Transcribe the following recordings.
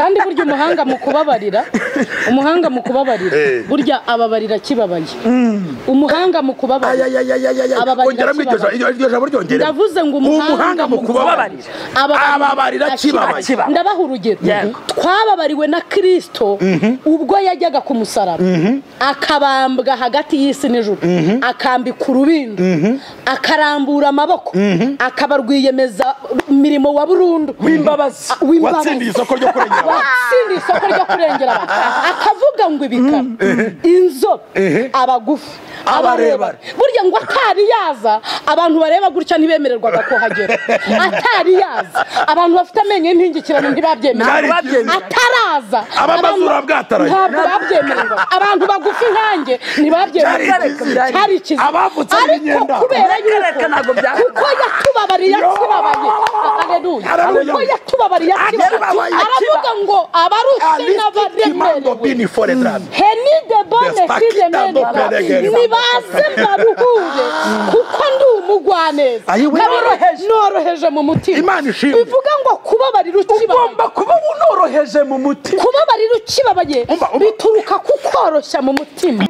kandi burya umuhanga mu kubabarira burya ababarira kibabaye umuhanga mu kubabarira ndavuze ngo umuhanga mu kubabarira ababarira kibabaye ndabaha urugero twababariwe na Kristo ubwo yajyaga ku musaraba akabambwa hagati y'isi n'ijuru akambika urubindo akarambura amaboko akabarwiyemeza mirimo wa burundu w'imbabazi watsindiye isoko ryo kurengera akavuga ngo ibikara inzobe abagufi abareba burya ngo atari yaza abantu bareba gutya ntibemererwaga ko hagera atari yaza abantu bafite amenyo y'intingikirano ntibabyemererwa ataraza abamazura bwataraye ntabwo babyemererwa abantu bagufi nkanjye ntibabyemererwa cyari kizi abavutse imyenda kubera yuko kuko yatubabariye kibabaye haleluya kuko yatubabariye kibabaye aravuga ngo abarushe n'abaremerewe heni de bonne fille mende baze baruhure kuko ndi umugwaneza noroheje mu mutima Imana ishimwe bivuga ngo kubabarira ukibabaye ugomba kuba unoroheje mu mutima kubabarira ukibabaye bituruka ku koroshya mu mutima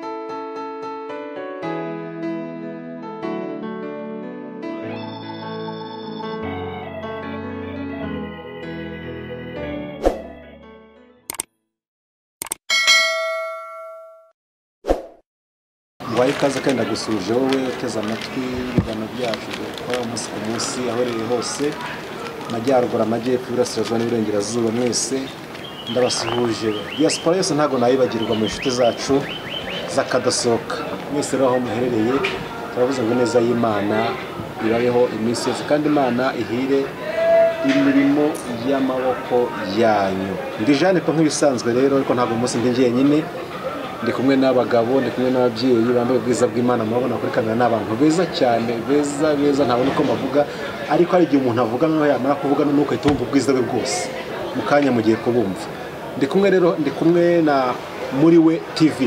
wayi kaza kenda gusuje wowe uteze amatwi ibigano byacu kwa umunsi ku munsi aho rero hose majyaruguru amajyepfo iburasirazuba n'iburengerazuba mwese ndabasuhuje diaspora yose ntago nayibagirwa mu inshuti zacu zakadasoka mwese rero aho muherereye turavuze ngo neza y'Imana irabeho iminsi yose kandi Imana ihire imirimo y'amaboko yanyu ndi Jeanne po nk'ibisanzwe rero ariko ntago umunsi ndi njyenyine ndi kumwe n'abagabo ndi kumwe n'ababyeyi bambaye ubwiza bw'Imana murabona kuri kamera n'abantu beza cyane beza ntabwo niko mbavuga ariko hari igihe umuntu avuga no yamara kuvuga nuko ahita wumva ubwiza bwe bwose mu kanya mugiye kubumva ndi kumwe na muri we TV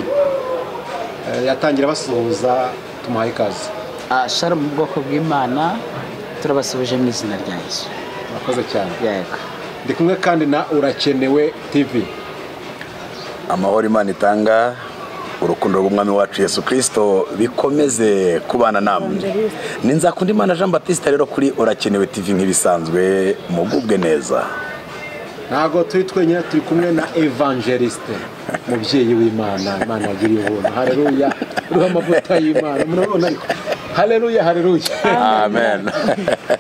yatangira basuhuza tumuhaye ikaze shalom mu bwoko bw'Imana turabasuhuje mu izina rya Yesu murakoze cyane yego ndi kumwe kandi na Urakenewe TV amahoro Imana itanga urukundo rw'umwami wacu Yesu Kristo bikomeze kubana namwe ninzakunda Imana Jean Baptiste rero kuri Urakenewe TV nk'ibisanzwe mugubwe neza ntago turi twenyine turi kumwe na Evangeliste mubyeyi w'Imana Imana yagiriye ubuntu haleluya ruha amavuta y'Imana murabona ariko haleluya amen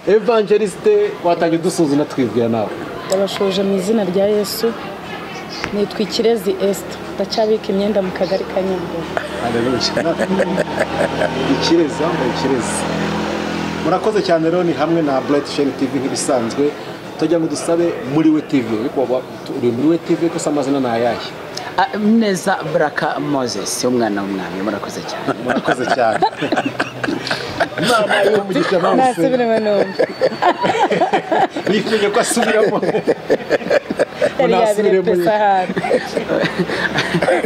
Evangeliste watangiye dusuzuna twibwira nawe ndabashoje mu izina rya Yesu nitwa Ikirezi Esther ndacyabika imyenda mu kagari ka Nyambogo haleluya Ikirezi murakoze cyane rero ni hamwe na Bright Shine TV nk'ibisanzwe tujya ngo dusabe muri we TV ariko uri muri we TV ko samazina nayahe neza Baraka Moses umwana w'umwami murakoze cyane Imana y'umugisha nawe nasubiremo numva nifuje ko asubiramo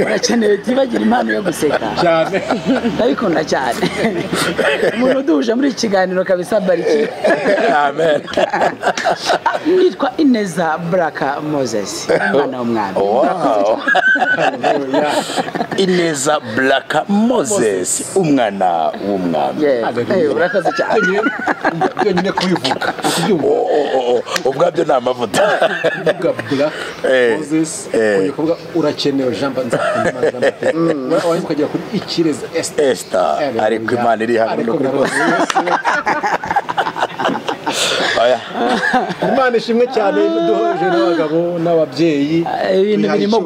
Urakenewe tibagira impano yo guseka cyane ndabikunda cyane umuntu uduje muri ikiganiro kabisa bariki amen nitwa Ineza Baraka Moses umwana w'umwami Ineza Baraka Moses umwana w'umwami urakoze cyane nyine kubivuga ubwabyo ni amavuta Moses kuvuga Urakenewe Jean Baptiste wari kujya kuri Ikirezi Esther ariko Imana iri hano no kuri Imana ishimwe cyane duhoje n'abagabo n'ababyeyi ibintu birimo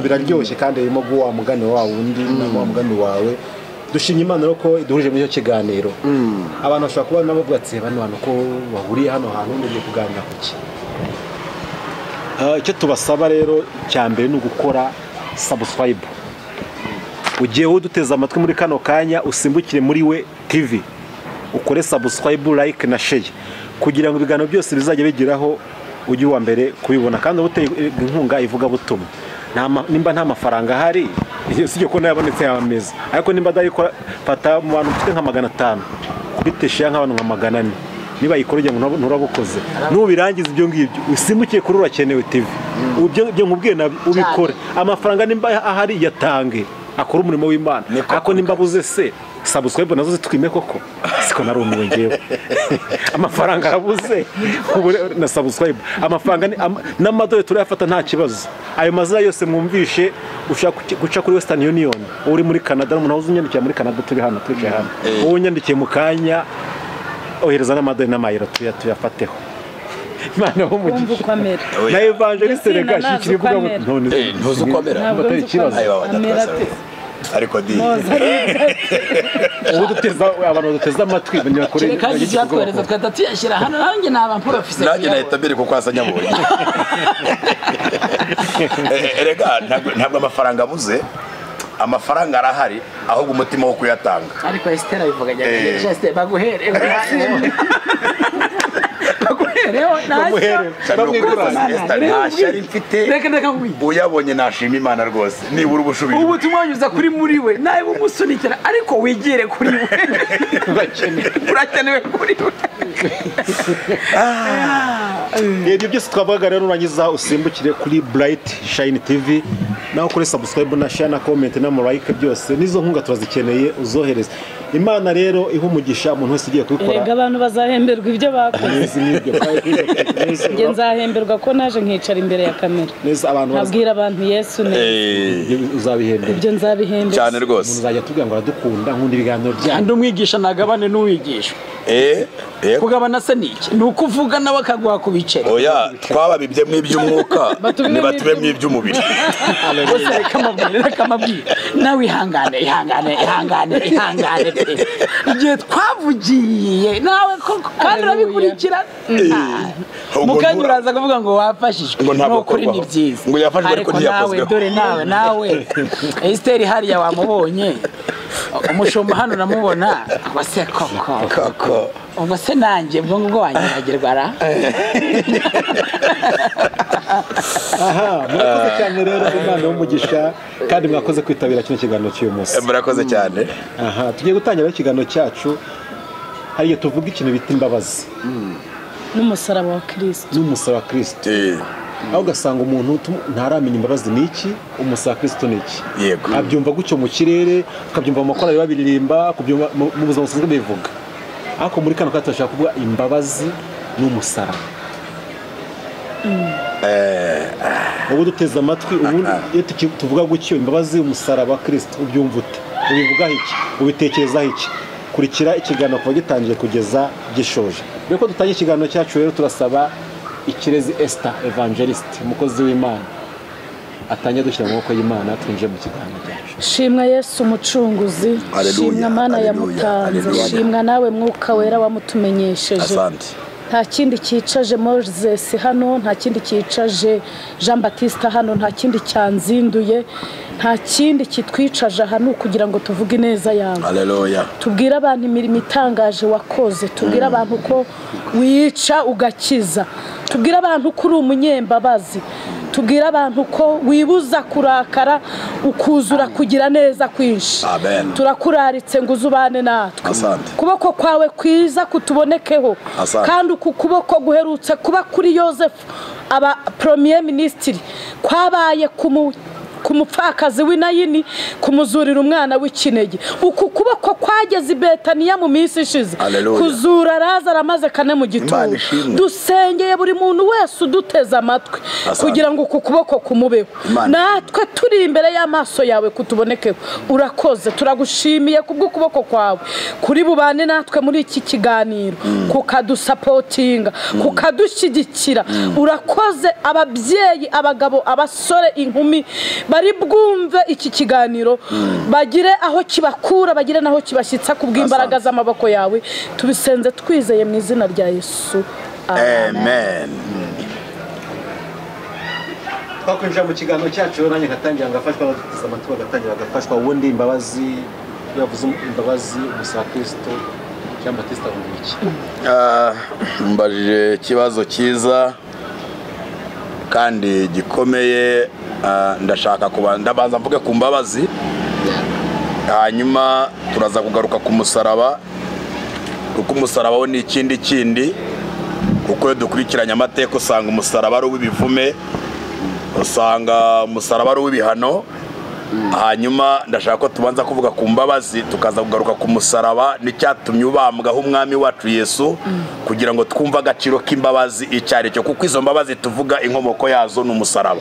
biraryoshye kandi birimo guwa mugani wa wundi na mugani wawe dushimye Imana rero ko iduhuje muri cyo kiganiro abantu bashobora kuba nabo bwatse bano bantu ko bahuriye hano hantu ngiye kuganira kuki icyo tubasaba rero cyambere ni ugukora subscribe ugiye uduteza amatwi muri kano kanya usimbukire muri we TV ukore subscribe like na share kugira ngo ibiganiro byose bizajya bigeraho ujye uwa mbere kubibona kandi ubuteye inkunga ivuga butumwa nimba nta mafaranga hari sicyo ko nayabonetse yameza ariko nimba dayikora fata mu bantu mfite nka 500 kubitesha nk'abantu nka 400 niba yikoreye ngo nturabukoze nubirangiza ibyo ngibyo usimukiye kuri Urakenewe TV ibyo nkubwiye ubikore amafaranga nimba ahari yatange akora umurimo w'Imana ako nimba buze se subscribe nazo zitwime koko siko narumiwe ngewe amafaranga arabuze na subscribe amafaranga n'amadolari turayafata nta kibazo ayo mazina yose mwumvishe ushaka guca kuri Western Union uri muri Canada umuntu uzunyandikiye muri Canada turi hano tuje hano wowe unyandikiye mu kanya ohereza n'amadolari n'amayero tuyafateho Imana ho mugisha na evangeliste regashyi kirivuga none ntuzukomera batari kibazo ariko di ubu duteza abantu duteza amatwi banyakore kandi cyatwereza twatatu yashyira hano nanjye naba professor nanjye nahita mbere kuko asanyabonye erega ntabwo amafaranga abuze amafaranga arahari ahubwo umutima wo kuyatanga ariko Esther abivuga cyane Esther baguhere uyabonye nashima Imana rwose nibura ubushobozi ubu tumwanyuza kuri muri we nawe bumusunikira ariko wigire kuri we urakenewe kuri we ibyo byose twavuga rero urangiza usimbukire kuri Bright Shine TV naho kuri subscribe na share na comment na like byose nizo nkunga turazikeneye uzohereza Imana rero iho umugisha umuntu wese ugiye kubikora erega abantu bazahemberwa ibyo bakoze nge nzahemberwa ko naje nkicara imbere ya kamera nabwira abantu Yesu neza uzabihemberwa ibyo nzabihemberwa cyane rwose umuntu uzajya tubwira ngo aradukunda nkunda ibiganiro byanyu ndi umwigisha nagabane n'uwigisha kugabana se niki nuko uvuga nawe akaguha kubicera oya twababibye mu iby'umwuka nibatube mu iby'umubiri bose reka mabwira nawe ihangane igihe twavugiye nawe kandi urabikurikira mukanya uraza kuvuga ngo wafashijwe n'ukuri ni byiza ngo yafashijwe ariko ntiyakozweho dore nawe Esther hariya wamubonye umushumba hano namubona wase koko ubwo se nanjye ubwo ngubwo wanyagirwa ra murakoze cyane rero Imana w'umugisha kandi mwakoze kwitabira kino kiganiro cy'uyu munsi murakoze cyane tugiye gutangira ikiganiro cyacu hariye tuvuga ikintu bita imbabazi n'umusaraba wa Kristo aho ugasanga umuntu ntaramenya imbabazi ni iki umusaraba wa Kristo ni iki abyumva gutyo mu kirere ukabyumva mu makorali babiririmba mu buzima busanzwe bivuga ariko muri kano kanya turashaka kuvuga imbabazi n'umusaraba ubu duteze amatwi ubu iyo tuvuga gutyo imbabazi umusaraba wa Kristo ubyumva ute ubivugaho iki ubitekerezaho iki kurikira ikiganiro kuva gitangiye kugeza gishoje mbere ko dutangiye ikiganiro cyacu rero turasaba Ikirezi Esther Evangelist umukozi w'Imana atangiye dushyira mu maboko y'Imana twinjiye mu kiganiro cyacu shimwa Yesu umucunguzi shimwa Mana yamutanze shimwa nawe mwuka wera wamutumenyesheje nta kindi cyicaje Moses hano nta kindi cyicaje Jean Baptiste hano nta kindi cyanzinduye nta kindi kitwicaje hano kugira ngo tuvuge neza yawe haleluya tubwire abantu imirimo itangaje wakoze tubwire abantu ko wica ugakiza tubwire abantu ko uri umunyembabazi tubwire abantu ko wibuza kurakara ukuzura kugira neza kwinshi turakuraritse ngo uzubane natwe kuboko kwawe kwiza kutubonekeho kandi uku kuboko guherutse kuba kuri Yosefu aba premier ministre kwabaye ku mupfakazi w'Inayini kumuzurira umwana w'ikinege uku kuboko kwageze i Betaniya mu minsi ishize kuzura Lazaro amaze kane mu gitondo dusengeye buri muntu wese uduteze amatwi kugira ngo uku kuboko kumubeho natwe turi imbere y'amaso yawe kutubonekeho urakoze turagushimiye kubw'ukuboko kwawe kuri bubane natwe muri iki kiganiro kukadusapotinga kukadushyigikira urakoze ababyeyi abagabo abasore inkumi bari bwumve iki kiganiro bagire aho kibakura bagire naho kibashyitsa kubw'imbaraga z'amaboko yawe tubisenze twizeye mu izina rya Yesu amen twakwinjira mu kiganiro cyacu nanjye ngatangira ngafashwa baduteza amatwi bagatangira bagafashwa ubundi imbabazi yavuze imbabazi umusaraba wa Kristo Jean Baptiste avuga iki mbajije ikibazo cyiza kandi gikomeye ndashaka ndabanza mvuge ku mbabazi hanyuma turaza kugaruka ku musaraba kuko umusaraba wo ni ikindi kuko iyo dukurikiranye amateka usanga umusaraba ari uw'ibivume, usanga umusaraba ari uw'ibihano. Hanyuma ndashaka ko tubanza kuvuga ku mbabazi tukaza kugaruka ku musaraba n'icyatumye ubambwaho umwami wacu Yesu, kugira ngo twumve agaciro k'imbabazi icyari cyo, kuko izo mbabazi tuvuga inkomoko yazo n'umusaraba.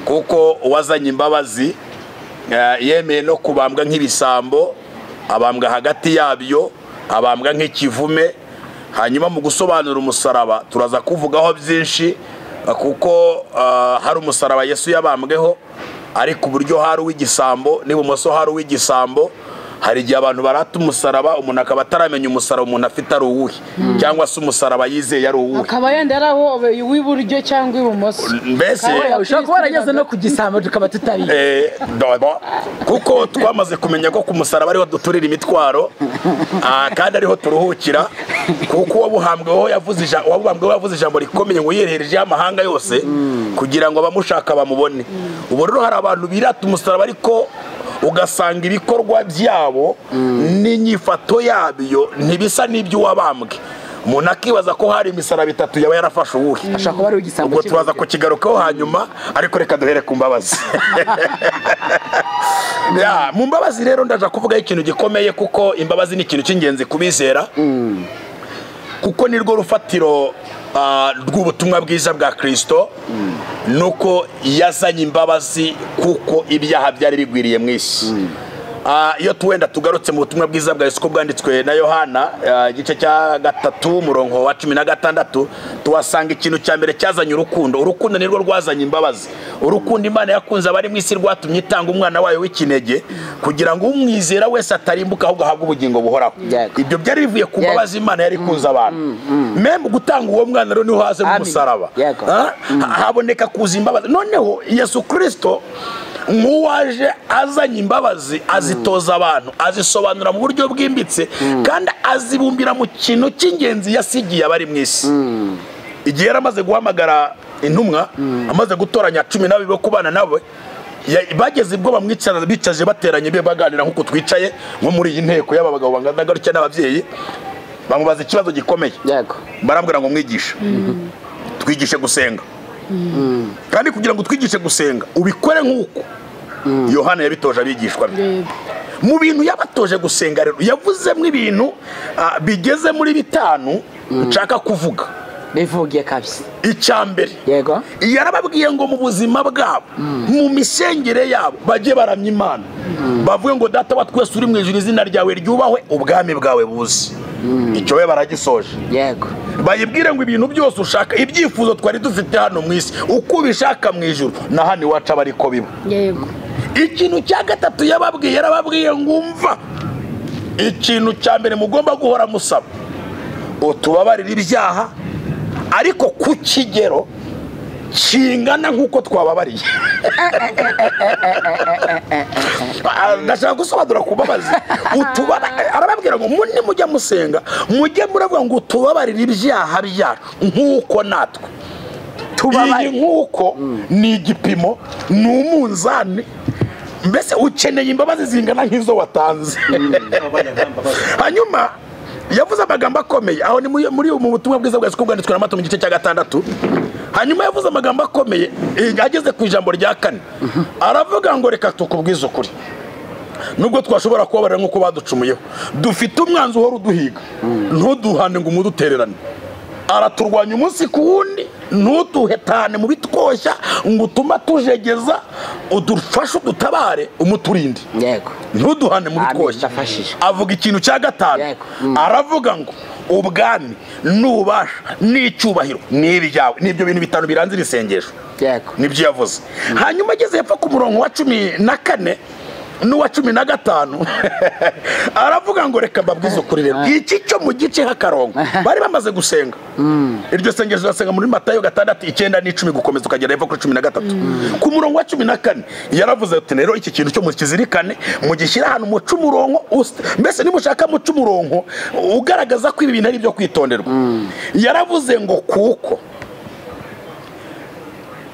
Kuko uwazanye imbabazi yemeye no kubambwa nk'ibisambo, abambwa hagati yabyo, abambwa nk'ikivume. Hanyuma mu gusobanura umusaraba turaza kuvugaho byinshi, kuko hari umusaraba Yesu yabambweho, ariko uburyo hari uw'igisambo n'ibumoso hari uw'igisambo. Hari igihe abantu barata umusaraba, umuntu akaba ataramenya umusaraba umuntu afite ari uwuhe, cyangwa se umusaraba yizeye ari uwuhe, akaba yenda ari uw'iburyo cyangwa ibumoso. Mbese ushobora kuba warageze no ku gisambo tukaba tutabizi, kuko twamaze kumenya ko ku musaraba ariho duturira imitwaro, kandi ariho turuhukira. Kuko uwabuhambweho yavuze ijambo rikomeye ngo yihererejeho amahanga yose kugira ngo abamushaka bamubone. Ubu rero hari abantu birata umusaraba, ariko ugasanga ibikorwa byabo n'inyifato yabyo ntibisa n'iby'uwabambwe. Umuntu akibaza ko hari imisaraba itatu yaba yarafashe uwuhe. ashaka kuba ari uw'igisambo. Ubwo turaza kukigarukaho hanyuma, ariko reka duhere ku mbabazi. Mu mbabazi rero ndaje kuvugaho ikintu gikomeye, kuko imbabazi ni ikintu cy'ingenzi kubizera, kuko nirwo rufatiro rw'ubutumwa bwiza bwa Kristo. Nuko yazanye imbabazi kuko ibyaha byari bigwiriye mu isi. Iyo tuwenda tugarutse mu butumwa bwiza bwa Yesu ko bwanditswe na Yohana igice cya 3 umurongo wa 16, tuhasanga ikintu cya mbere cyazanye urukundo. Urukundo nirwo rwazanye imbabazi. Urukundo Imana yakunze abari mu isi rwatumye itanga umwana wayo w'ikinege, kugira ngo umwizera wese atarimbuka ahubwo ahabwe ubugingo buhoraho. Ibyo byari bivuye ku mbabazi Imana yari ikunze abantu. Meme gutanga uwo mwana rero niho haze mu musaraba, haboneka kuza imbabazi. Noneho Yesu Kristo nk'uwaje azanye imbabazi, azitoza abantu, azisobanura mu buryo bwimbitse, kandi azibumbira mu kintu cy'ingenzi yasigiye abari mu isi. Igihe yari amaze guhamagara intumwa, amaze gutoranya 12 bo kubana nawe, bageze ibwo bamwicara bicaje bateranye baganira nk'uko twicaye nko muri iyi nteko y'aba bagabo banganagarukye n'ababyeyi, bamubaza ikibazo gikomeye. Barambwira ngo mwigisha, twigishe gusenga. Kandi kugira ngo twigishe gusenga ubikore nk'uko Yohana yabitoje abigishwa be. Mu bintu yabatoje gusenga rero yavuzemo ibintu bigeze muri 5 nshaka kuvuga. Bivugiye kabisa. Icyambere, yego, yarababwiye ngo mu buzima bwabo, mu misengere yabo bajye baramya Imana, bavuge ngo data wa twese uri mu ijuru, izina ryawe ryubahwe, ubwami bwawe buze. Icyo we baragisoje. Yego. Bayibwire ngo ibintu byose ushaka, ibyifuzo twari dufite hano mu isi, uko ubishaka mu ijuru na hano iwacu aba ariko biba. Yego. Ikintu cya gatatu yarababwiye ngo umva, ikintu cya mbere mugomba guhora musaba, utubabarira ibyaha, ariko ku kigero kingana nk'uko twababariye. Ndashaka gusobanura kubabazi. Arababwira ngo muni mujya musenga, mujye muravuga ngo tubabarire ibyaha byacu nk'uko natwe tubabarira. Nk'uko ni igipimo, ni umunzani. Mbese ukeneye imbabazi zingana nk'izo watanze. Hanyuma yavuze amagambo akomeye, aho ni muri mu butumwa bwiza bwa Yesu bwanditswe na Matayo mu gice cya 6. Hanyuma yavuze amagambo akomeye, ageze ku ijambo rya 4, aravuga ngo reka tukubwize ukuri, nubwo twashobora kubabarira nk'uko baducumuyeho, dufite umwanzi uhora uduhiga, ntuduhane ngo umudutererane. Araturwanya umunsi ku wundi, ntuduhetane mu bitwoshya ngo utuma tujegeza, udufashe udutabare, umuturinde. Yego. Ntuduhane mu bitwoshya. Avuga ikintu cya 5, aravuga ngo ubwami n'ububasha n'icyubahiro ni ibyawe. Nibyo bintu 5 biranzira isengesho. Yego. Nibyo yavuze. Hanyuma ageze hepfo ku murongo wa 14 n'uwa 15, aravuga ngo reka mbabwize ukuri rero, iki cyo mu gice h'akarongo bari bamaze gusenga. Iryo sengesho rasenga muri Matayo 6:9 n'10 gukomeza ukagera hepfo kuri 13. Ku murongo wa 14 yaravuze ati rero iki kintu cyo mu kizirikane, mugishyira ahantu mu cumurongo, mbese nimushaka mu cumurongo ugaragaza ko ibi bintu ari byo kwitonderwa. Yaravuze ngo kuko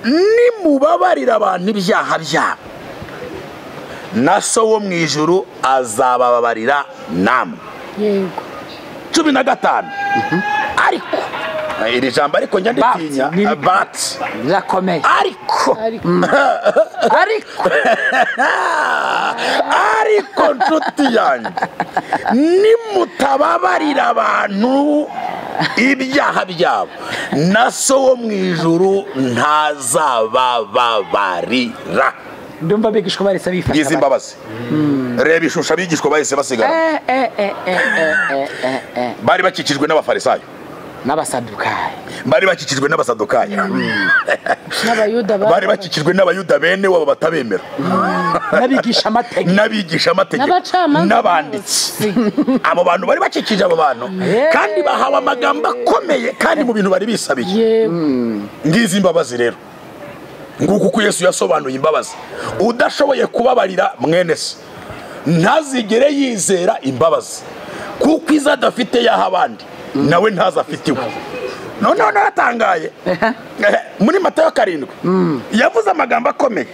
nimubabarira abantu ibyaha byabo, na so wo mu ijuru azabababarira namwe. Yego. 15 ariko iri jambo ariko njya nditinya but birakomeye ariko nshuti yanjye nimutababarira abantu ibyaha byabo na so wo mu ijuru ntazabababarira. ndumva bigishwa barese bifata izi mbabazi reba ishusho abigishwa bahise basigara bari bakikijwe n'abafarisayo n'abasadukayi bari bakikijwe n'abasadukayi n'abayuda bari bakikijwe n'abayuda bene wabo batabemera n'abigisha amategeko n'abanditsi. Abo bantu bari bakikije abo bantu kandi bahawe amagambo akomeye kandi mu bintu bari bisabiye. Ngizi imbabazi rero nguko uko Yesu yasobanuye imbabazi. Udashoboye kubabarira mwene se ntazigere yizera imbabazi kuko izadafite yaha abandi nawe ntazafitiwe. None naratangaye muri Matayo 7 yavuze amagambo akomeye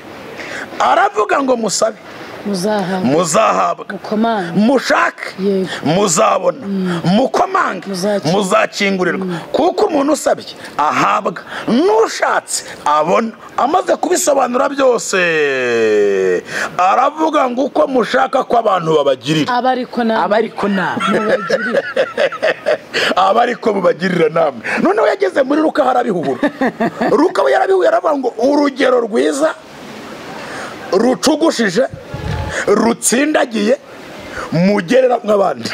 aravuga ngo musabe muzahabwa, mushake muzabona, mukomange muzakingurirwa. Kuko umuntu usabye ahabwa, n'ushatse abona. Amaze kubisobanura byose aravuga ngo uko mushaka ko abantu babagirira abariko mubagirira namwe. Noneho yageze muri Luka harabihubura. Luka we yarabihuye aravuga ngo urugero rwiza rucugushije rutsindagiye mugerera mw'abandi.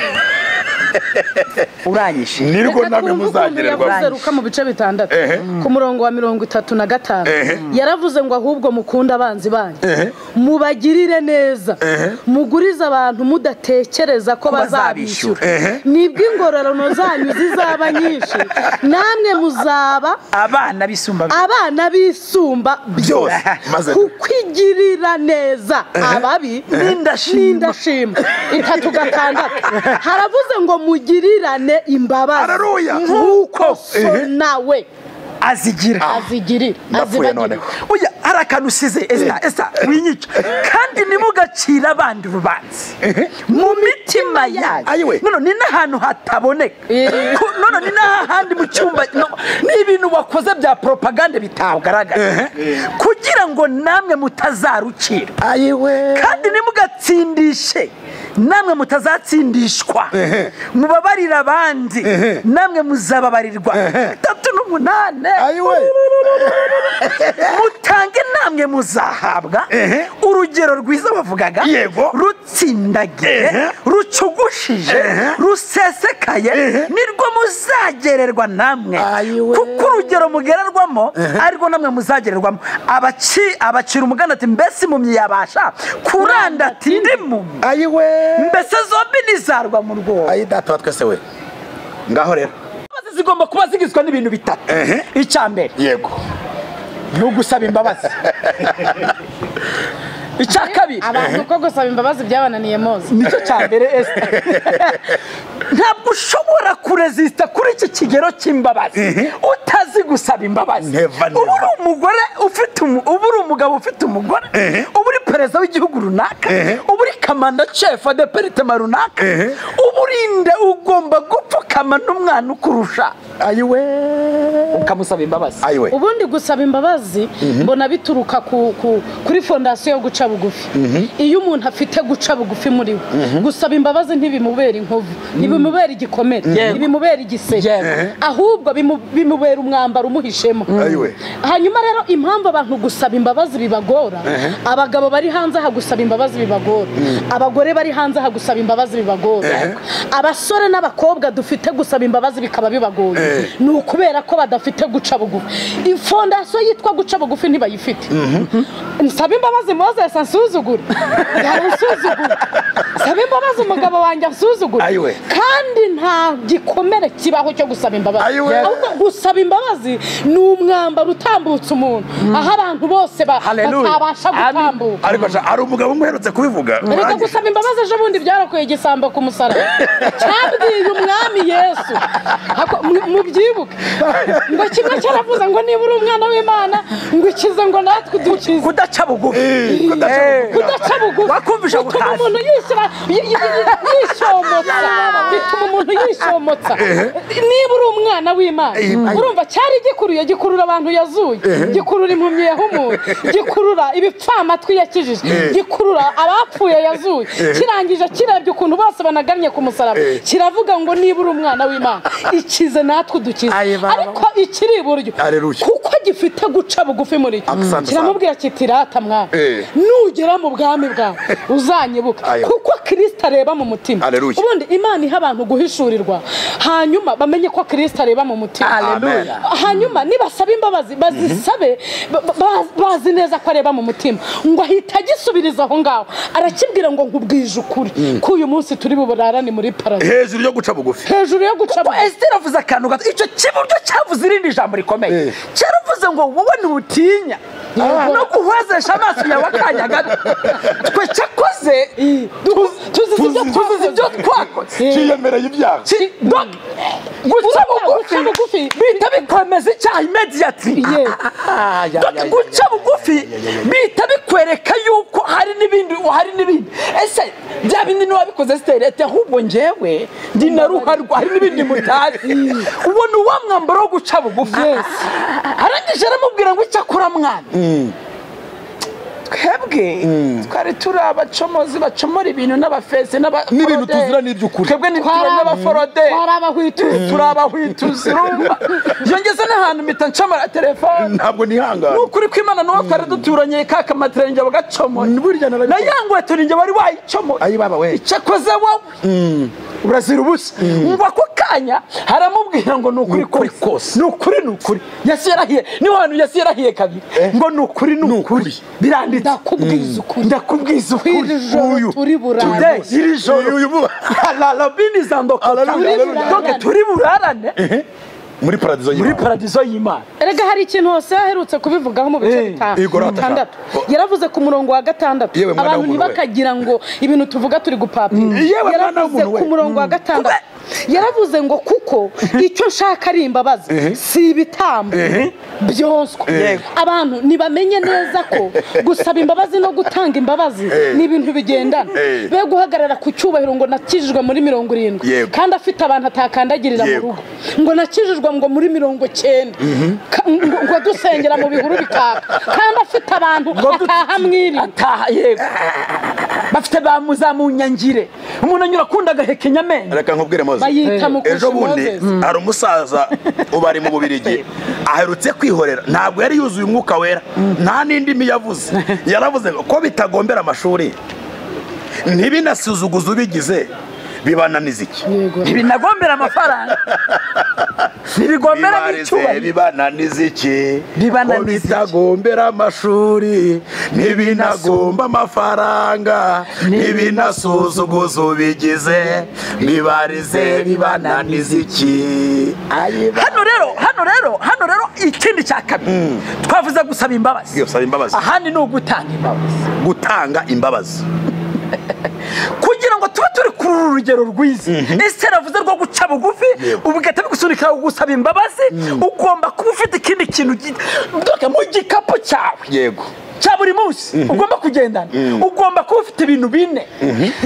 uranyishe nirwo namwe muzagererwa. Yavuze Luka mu bice 6 ku murongo wa 35 yaravuze ngo ahubwo mukunda abanzi banyu mubagirire neza muguriza abantu mudatekereza ko bazabishyura nibwo ingororano zanyu zizaba nyinshi namwe muzaba abana bisumba byose kukwigirira neza ababi n'indashima 3:6 haravuze ngo mugirirane imbabazi nkuko so nawe azigirira. Oya arakantu usize Esther winyica kandi nimugacira abandi urubanza mu mitima yanyu. None ni n'ahantu hataboneka, none ni n'ahandi mu cyumba n'ibintu wakoze bya propaganda bitagaragara kugira ngo namwe mutazarucira. Kandi nimugatsindishe namwe mutazatsindishwa, mubabarira abandi namwe muzababarirwa. 3:8 mutange namwe muzahabwa. Urugero rwiza bavugaga rutsindagiye rucugushije rusesekaye nirwo muzagererwa namwe. Kuko urugero mugererwamo ariko namwe muzagererwamo. Abacira umugani ati mbese impumyi yabasha kuranda ati ndimu mbese zombi nizarwa mu rwobo. Data twese we ngaho rero zigomba kuba zigizwe n'ibintu bitatu. Icyambere no gusaba imbabazi. Icyakabiri abantu ko gusaba imbabazi byabananiye Mose. Nicyo cyambere Esther. Ntabwo ushobora kuresista kuri iki kigero cy'imbabazi utazi gusaba imbabazi. Uburi umugore ufite uburi umugabo ufite umugore, uburi perezida w'igihugu runaka, uburi kamanda chef de departement runaka, uburinde ugomba gupfukama n'umwana ukurusha ukamusaba imbabazi. Ubundi gusaba imbabazi mbona bituruka kuri fondasiyo yo guca bugufi. Iyo umuntu afite guca bugufi muri we gusaba imbabazi ntibimubera inkovu, ntibimubera igikomere, ntibimubera igisebe, ahubwo bimubera umwambaro umuhishemo. Hanyuma rero impamvu abantu gusaba imbabazi bibagora, abagabo bari hanze hagusaba imbabazi bibagora, abagore bari hanze hagusaba imbabazi bibagora, abasore n'abakobwa dufite gusaba imbabazi bikaba bibagoye ni ukubera ko badafite guca bugufi. Ifondasiyo yitwa guca bugufi ntibayifite. Nsaba imbabazi Moses ansuzugura yansuzugura, nsaba imbabazi umugabo wanjye ansuzugura, kandi nta gikomere kibaho cyo gusaba imbabazi. Ahubwo gusaba imbabazi ni umwambaro utambutsa umuntu aho abantu bose batabasha gutambuka. Ariko ari umugabo umuherutse kubivuga. Reka gusaba imbabazi ejo bundi byarakoye igisambo ku musaraba cyabwiye umwami Yesu mubyibuke ngo kimwe cyaravuze ngo niba uri umwana w'Imana ngo ikize ngo natwe dukize. Kudaca bugufi wakumvisha gutaza umuntu yishyira yishomotsa, bituma umuntu yishomotsa. Niba uri umwana w'Imana urumva cyari gikurura abantu yazuye, gikurura impumyi yahumuye, gikurura ibipfamatwi yakijije, gikurura abapfuye yazuye, kirangije kirebye ukuntu bose banagamye ku musaraba, kiravuga ngo niba uri umwana w'Imana ikize natwe udukize. Ariko ikiri iburyo kuko gifite guca bugufi muri cyo kiramubwira kiti rata mwana nugera mu bwami bwawe uzanyibuka, kuko Kristo areba mu mutima. Ubundi Imana iha abantu guhishurirwa hanyuma bamenye ko Kristo areba mu mutima. Hanyuma nibasaba imbabazi bazisabe bazi neza ko areba mu mutima, ngo ahita gisubiriza aho ngaho arakibwira ngo nkubwije ukuri ko uyu munsi turi buburarane muri paradizo. Hejuru yo guca bugufi, hejuru yo guca bugufi. Esther avuze akantu gato, icyo kiburyo cyavuze irindi jambo rikomeye, cyaravuze ngo wowe ntutinya no guhwazesha amaso yawe akanya gato, twe cyakoze tuzize ibyo twakoze, kiyemereye ibyaha. Guca bugufi bita bikomeza icyaha immediately. Guca bugufi bita bikwereka yuko hari n'ibindi. Ese bya bindi niwabikoze Esther ati ahubwo njyewe ndi na ruharwa, hari n'ibindi mutazi. Ubona uwa mwambaro wo guca bugufi. Arangije aramubwira ngo icyo akora mwana, twebwe twari turi abacomozi bacomora ibintu n'abafese n'ibintu tuzira n'iby'ukuri, twebwe ntituri n'abaforode, turi abahwituzi. Yongeze n'ahantu mpita ncomora telefone, ntabwo nihangana. n'ukuri kw'Imana n'uwo twari duturanye kaka matirenge bagacomora, na yangweto ninjye wari wayicomora. Icyakoze wowe urazira ubusa. Ngo ako kanya haramubwira ngo n'ukuri kose, n'ukuri Yesu yarahiye, ni hantu Yesu yarahiye kabiri ngo n'ukuri biranditse. Ndakubwiza ukuri uyu turi burarane, iri joro la robini zandoka, donc turi burarane muri paradizo y'Imana. Erega hari ikintu hose yaherutse kubivugaho mu bice bitandatu. Yaravuze ku murongo wa 6 abantu ntibakagira ngo ibintu tuvuga turi gupapira. Yaravuze ku murongo wa 6 yaravuze ngo kuko icyo nshaka ari imbabazi si ibitambo byonswe. Abantu nibamenye neza ko gusaba imbabazi no gutanga imbabazi ni ibintu bigendana. Be guhagarara ku cyubahiro ngo nakijijwe muri 70 kandi afite abantu atakandagirira mu rugo, ngo nakijijwe ngo muri 90 ngo dusengera mu bihuru bikaka, kandi afite abantu ataha mwiri bafite bamuzamunyangire. Umuntu anyura kunda gahekenya amenyo. Reka nkubwire Moses, ejo bundi hari umusaza ubari mu Bubiligi aherutse kwihorera, ntabwo yari yuzuye umwuka wera, nta n'indimi yavuze. Yaravuze ko bitagombera amashuri ntibinasuzuguza ubigize bibananiza iki, ntibinagombera amafaranga, ntibigombera n'icyubahiro, bibananiza iki, bitagombera amashuri ntibinagomba amafaranga, ntibinasuzuguza ubigize bibarize bibananiza iki. Hano rero ikindi cya kabiri twavuze gusaba imbabazi. Ahandi ni gutanga imbabazi kugira ngo tube turi kuri urugero rwiza. Ese ravuze rwo guca bugufi ubugata bigusunika gusaba imbabazi, ugomba kuba ufite ikindi kintu mu gikapu cyawe cya buri munsi ugomba kugendana. Ugomba kuba ufite ibintu bine,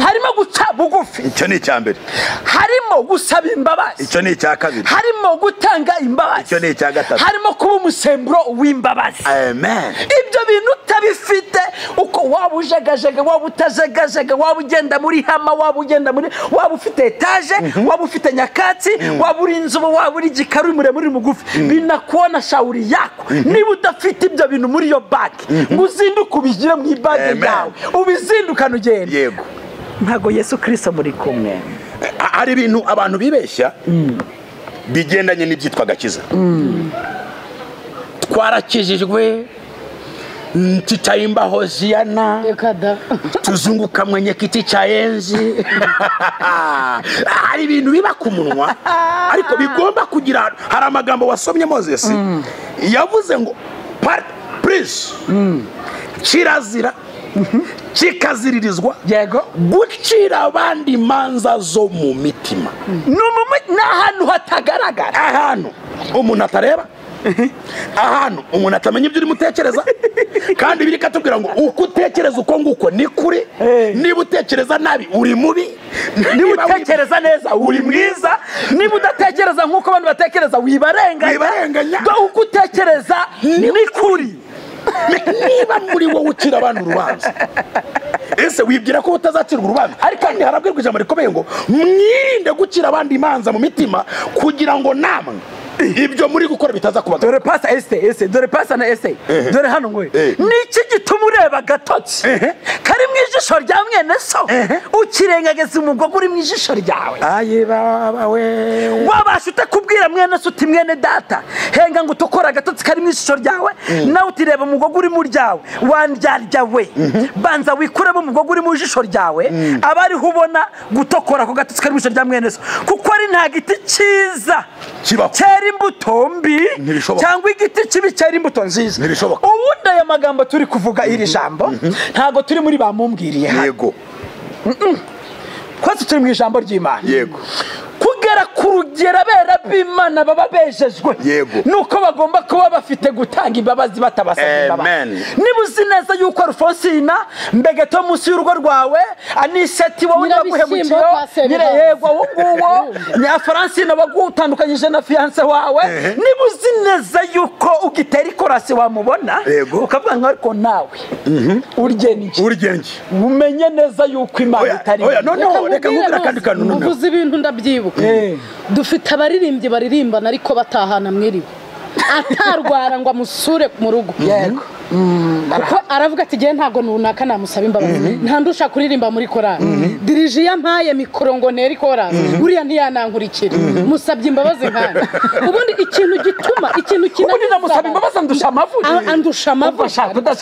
harimo guca bugufi, icyo ni icya mbere, harimo gusaba imbabazi, icyo ni icya kabiri, harimo gutanga imbabazi, icyo ni icya gatatu, harimo kuba umusemburo w'imbabazi. Amen. Ibyo bintu utabifite, uko waba ujegajega, waba utajegajega, waba ugenda muri hama, waba ufite etaje, waba ufite nyakatsi, waba uri inzobo, waba uri gikaru muremure mugufi, binakuona shauri yako. Niba udafite ibyo bintu muri yo bagi, uzinduka ubigire mu ibage yawe, ubizindukana ugenda. Ntago Yesu Kristo muri kumwe. Hari ibintu abantu bibeshya bigendanye n'ibyitwa gakiza. Twarakijijwe tutaimba hosiana tuzunguka mwenye kiti cha enzi. Hari ibintu biba ku munwa ariko bigomba kugira. Hari amagambo wasomye Moses yavuze ngo please kirazira kikaziririzwa gucira abandi manza zo mu mitima. N'ahantu hatagaragara, ahantu umuntu atareba, ahantu umuntu atamenya ibyo urimo utekereza kandi biri katubwira ngo uko utekereza uko nguko ni kuri niba utekereza nabi uri mubi niba utekereza neza uri mwiza niba udatekereza nk'uko abantu batekereza wibarenganya uko utekereza ni kuri niba muri wowe ucira abantu urubanza ese wibwira ko utazacirwa urubanza ariko kandi harabwirwa ijambo rikomeye ngo mwirinde gucira abandi imanza mu mitima kugira ngo namwe ibyo muri gukora bitaza kubaga. Dore pasa ese dore pasa na ese dore hano ngo niki gituma ureba gatotsi kari mu ijisho rya mwene so ukirengageza umugogo uri mu ijisho ryawe. Aye baba we wabasha utakubwira mwene so uti mwene data henga ngo utokora gatotsi kari mu ijisho ryawe nawe utireba umugogo uri mu ryawe wandyarya we banza wikureba umugogo uri mu ijisho ryawe abari hubona gutokora ko gatotsi kari mu ijisho rya mwene so kuko ari nta giti cyiza cyera imbuto mbi cyangwa igiti kibi cyera imbuto nziza. Ubundi aya magambo turi kuvuga iri jambo ntago turi muri bamumbwiriye yego kwese turi mu ijambo ry'Imana yego kugera ku rugero abera b'Imana baba bejejwe nuko bagomba kuba bafite gutanga imbabazi batabasabye imbabazi. Niba uzi neza yuko Alfonsina Mbegeto munsi y'urugo rwawe Aniseti wowe waguhemukiye yego nguwo nya Francine bagutandukanyije na fiance wawe niba uzi neza yuko ugitera ikorasi wamubona ukavuga ngo ariko nawe uryenje umenye neza yuko Imana itari no reka ngubira kandi kanunu uvuze ibintu ndabyibuka dufite abaririmbyi baririmbana ariko batahana mwiriwe atarwara ngo amusure mu rugo yego kuko aravuga ati gihe ntago nunaka namusaba imbabazi ntandusha kuririmba muri korali dirije yampaye mikoro ngo neri korali buriya ntiyanankurikira musabye imbabazi nkana ubundi ikintu gituma ikintu kinani ubundi namusaba imbabazi andusha amavuta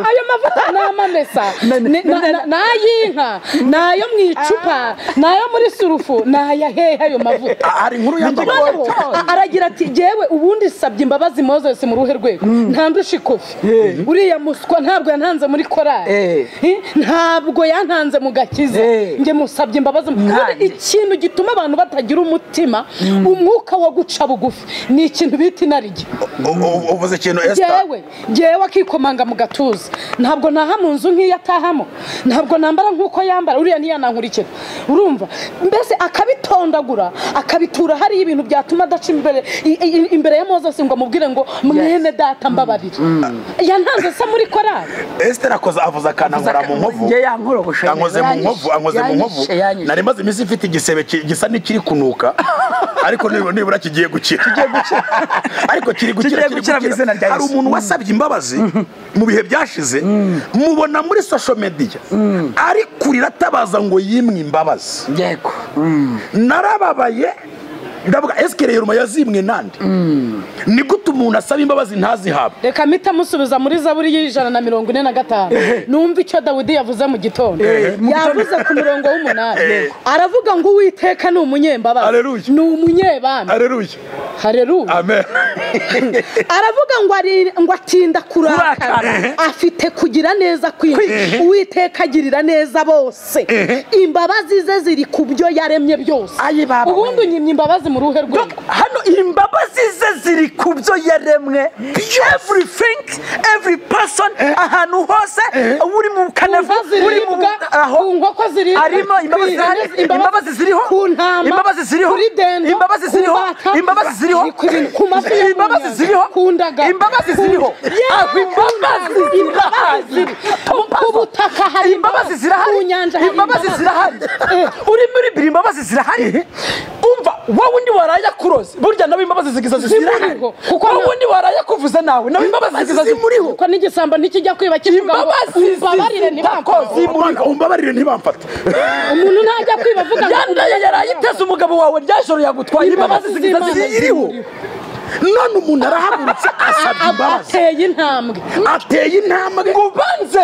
ayo mavuta n'amamesa n'ayinka n'ayo mu icupa n'ayo muri surufu n'ayahehe ayo mavuta hari inkuru yambaye aragira ati jewe ubundi sabye imbabazi Moses mu ruhe rwego ntandusha ikofi uriya muswa ntabwo yantanze muri korali ntabwo yantanze mu gakize nge musabye imbabazi ikintu gituma abantu batagira umutima umwuka wo guca bugufi ni ikintu bita inarige uvuze ikintu Esther jewe akikomanga mu gatuza ntabwo naha mu nzu nk'iyo atahamo ntabwo nambara nk'uko yambara uriya ntiyanankurikira urumva mbese akabitondagura akabitura hari ibintu byatuma adaca imbere ya Moses ngo amubwire ngo mwene data mbabarira yantanze se muri korali. Esther avuza akanangura mu nkovu ankoze mu nkovu nari maze iminsi ifite igisebe gisa n'ikiri kunuka ariko nibura kigiye gukira ariko kiri gukira hari umuntu wasabye imbabazi mu bihe byashize mubona muri social media ari kurira atabaza ngo yimwe imbabazi yego narababaye ndavuga eskereye ruma yazimwe nande ni gute umuntu asaba imbabazi ntazihabwe. Reka mita musubiza muri Zaburi y'145 numva icyo Dawidi yavuze mu gitondo yavuze ku murongo w'8 aravuga ngo Uwiteka ni umunyembabazi ni umunyebambe haleluya amen aravuga ngo atinda kurakara afite kugira neza kwinshi Uwiteka agirira neza bose imbabazi ze ziri ku byo yaremye byose ubundi unyimye imbabazi mu ruhe rwego hano imbabazi ze ziri ku byo yaremwe every person ahantu hose uri mu kanevu uri mu aho nkoko ziri arimo imbabazi ziriho imbabazi ziriho imbabazi ziriho imbabazi ziriho imbabazi ziriho imbabazi ziriho imbabazi kubutaka hari imbabazi zirahari imbabazi zirahari uri muri biri imbabazi zirahari umva wowe undi waraya kuroze burya nawe imbabazi zigiza zirahari kuko wundi waraya kuvuza nawe nawe imbabazi zigiza zimuriho kuko n'igisamba nikijya kwiba kivuga ngo umbabarire ntibamfata umuntu ntajya kwiba avuga yandaye yarayiteze umugabo wawe ryajoro yagutwaye imbabazi zigiza ziriho none umuntu arahagurutse asabye imbabazi ateye intambwe ngo banze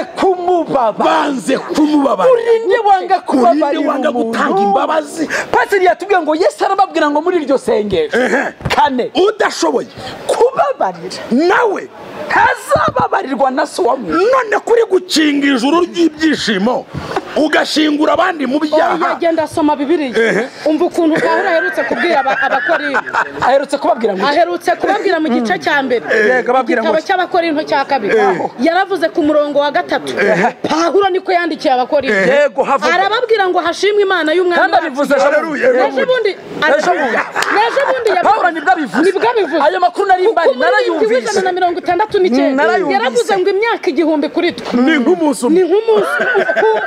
kumubaba urinde wanga kubabarira gutanga imbabazi. Pastor yatubwiye ngo Yesu arababwira ngo muri iryo sengesho kane udashoboye kubabarira nawe ntazababarirwa na so wamwe none kuri gukinga ijuru ry'ibyishimo ugashingura abandi mu byaha. Yagenda asoma Bibiliya. Umva ukuntu Pawulo aherutse kubwira Abakorinto. Aherutse kubabwira ngo Aherutse kubabwira mu gice cya mbere. Igitabo cy'Abakorinto cya kabiri. Yaravuze ku murongo wa 3. Pawulo niko yandikiye Abakorinto. Yego havuga. Arababwira ngo hashimwe Imana y'umwami. Kandi abivuze Neje bundi Pawulo nibwo abivuze. Ayo makuru nari mbari narayumvise. 169 yaravuze ngo imyaka 1000 kuri twe. Ni nk'umunsi.